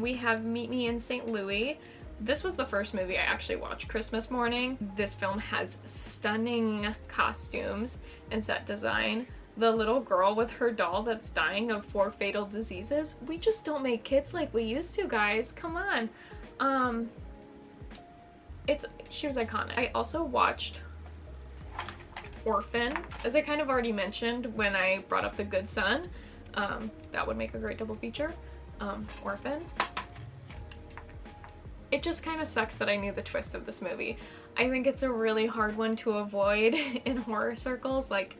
We have Meet Me in St. Louis. This was the first movie I actually watched Christmas morning. This film has stunning costumes and set design. The little girl with her doll that's dying of 4 fatal diseases. We just don't make kids like we used to, guys. Come on. She was iconic. I also watched Orphan, as I kind of already mentioned when I brought up The Good Son. That would make a great double feature. Orphan. It just kind of sucks that I knew the twist of this movie. I think it's a really hard one to avoid in horror circles. Like,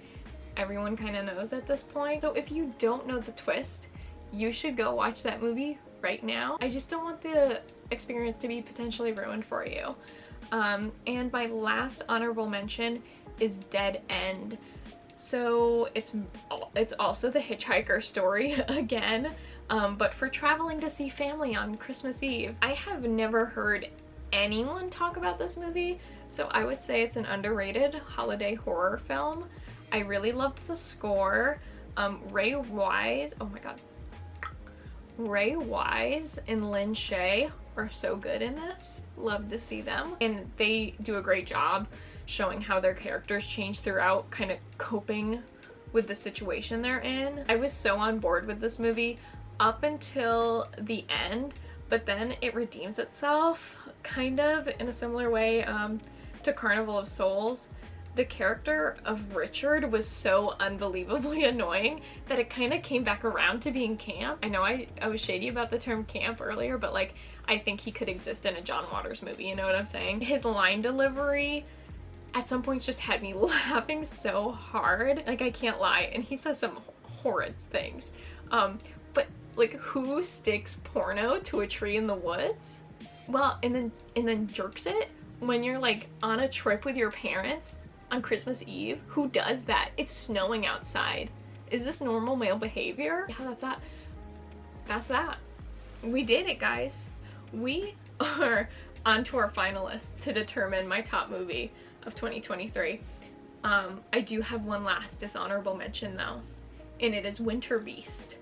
everyone kind of knows at this point. So if you don't know the twist, you should go watch that movie right now. I just don't want the experience to be potentially ruined for you. And my last honorable mention is Dead End. So it's also the Hitchhiker story again, but for traveling to see family on Christmas Eve. I have never heard anyone talk about this movie, so I would say it's an underrated holiday horror film. I really loved the score. Ray Wise, oh my god. Ray Wise and Lin Shaye are so good in this. Love to see them. And they do a great job showing how their characters change throughout, kind of coping with the situation they're in. I was so on board with this movie up until the end, but then it redeems itself, kind of in a similar way to Carnival of Souls. The character of Richard was so unbelievably annoying that it kind of came back around to being camp. I know I was shady about the term camp earlier, but like, I think he could exist in a John Waters movie, you know what I'm saying? His line delivery at some points just had me laughing so hard. Like, I can't lie, and he says some horrid things. But like, who sticks porno to a tree in the woods? Well, and then jerks it when you're like on a trip with your parents on Christmas Eve? Who does that? It's snowing outside. Is this normal male behavior? Yeah, that's that. we did it, guys. We are on to our finalists to determine my top movie of 2023. I do have one last dishonorable mention though, and it is Winter Beast.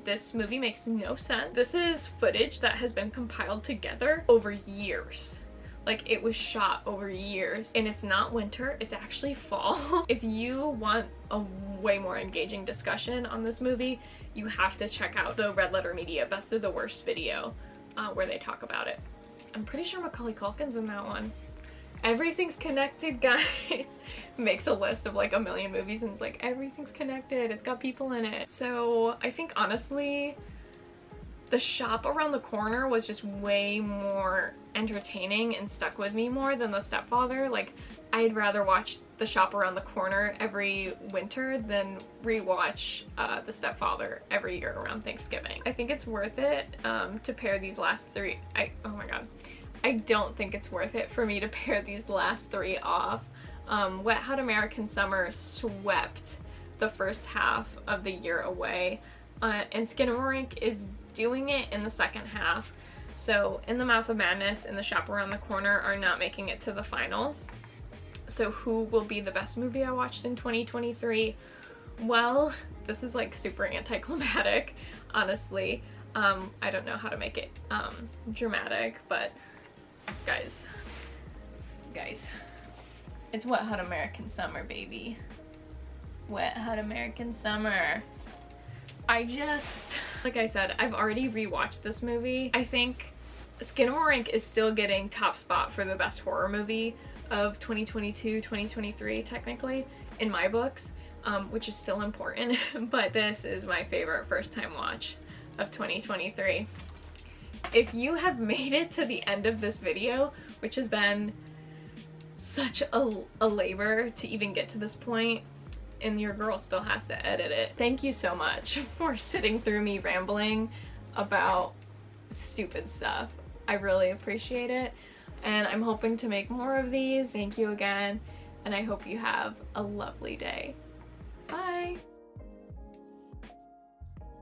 This movie makes no sense. This is footage that has been compiled together over years. Like, it was shot over years, and it's not winter, it's actually fall. If you want a way more engaging discussion on this movie, you have to check out the Red Letter Media Best of the Worst video where they talk about it. I'm pretty sure Macaulay Culkin's in that one. Everything's connected, guys. Makes a list of like a million movies and it's like, everything's connected, it's got people in it. So I think honestly, The Shop Around the Corner was just way more entertaining and stuck with me more than The Stepfather. Like, I'd rather watch The Shop Around the Corner every winter than rewatch The Stepfather every year around Thanksgiving. I think it's worth it to pair these last three. Oh my god. I don't think it's worth it for me to pair these last three off. Wet Hot American Summer swept the first half of the year away, and Skinamarink is doing it in the second half. So In the Mouth of Madness and The Shop Around the Corner are not making it to the final. So who will be the best movie I watched in 2023? Well, this is like super anticlimactic, honestly. I don't know how to make it dramatic, but guys, it's Wet Hot American Summer, baby. Wet Hot American Summer. Like I said, I've already rewatched this movie. I think Skinamarink is still getting top spot for the best horror movie of 2022, 2023, technically, in my books, which is still important, but this is my favorite first time watch of 2023. If you have made it to the end of this video, which has been such a labor to even get to this point, and your girl still has to edit it, thank you so much for sitting through me rambling about stupid stuff. I really appreciate it, and I'm hoping to make more of these. Thank you again, and I hope you have a lovely day. Bye!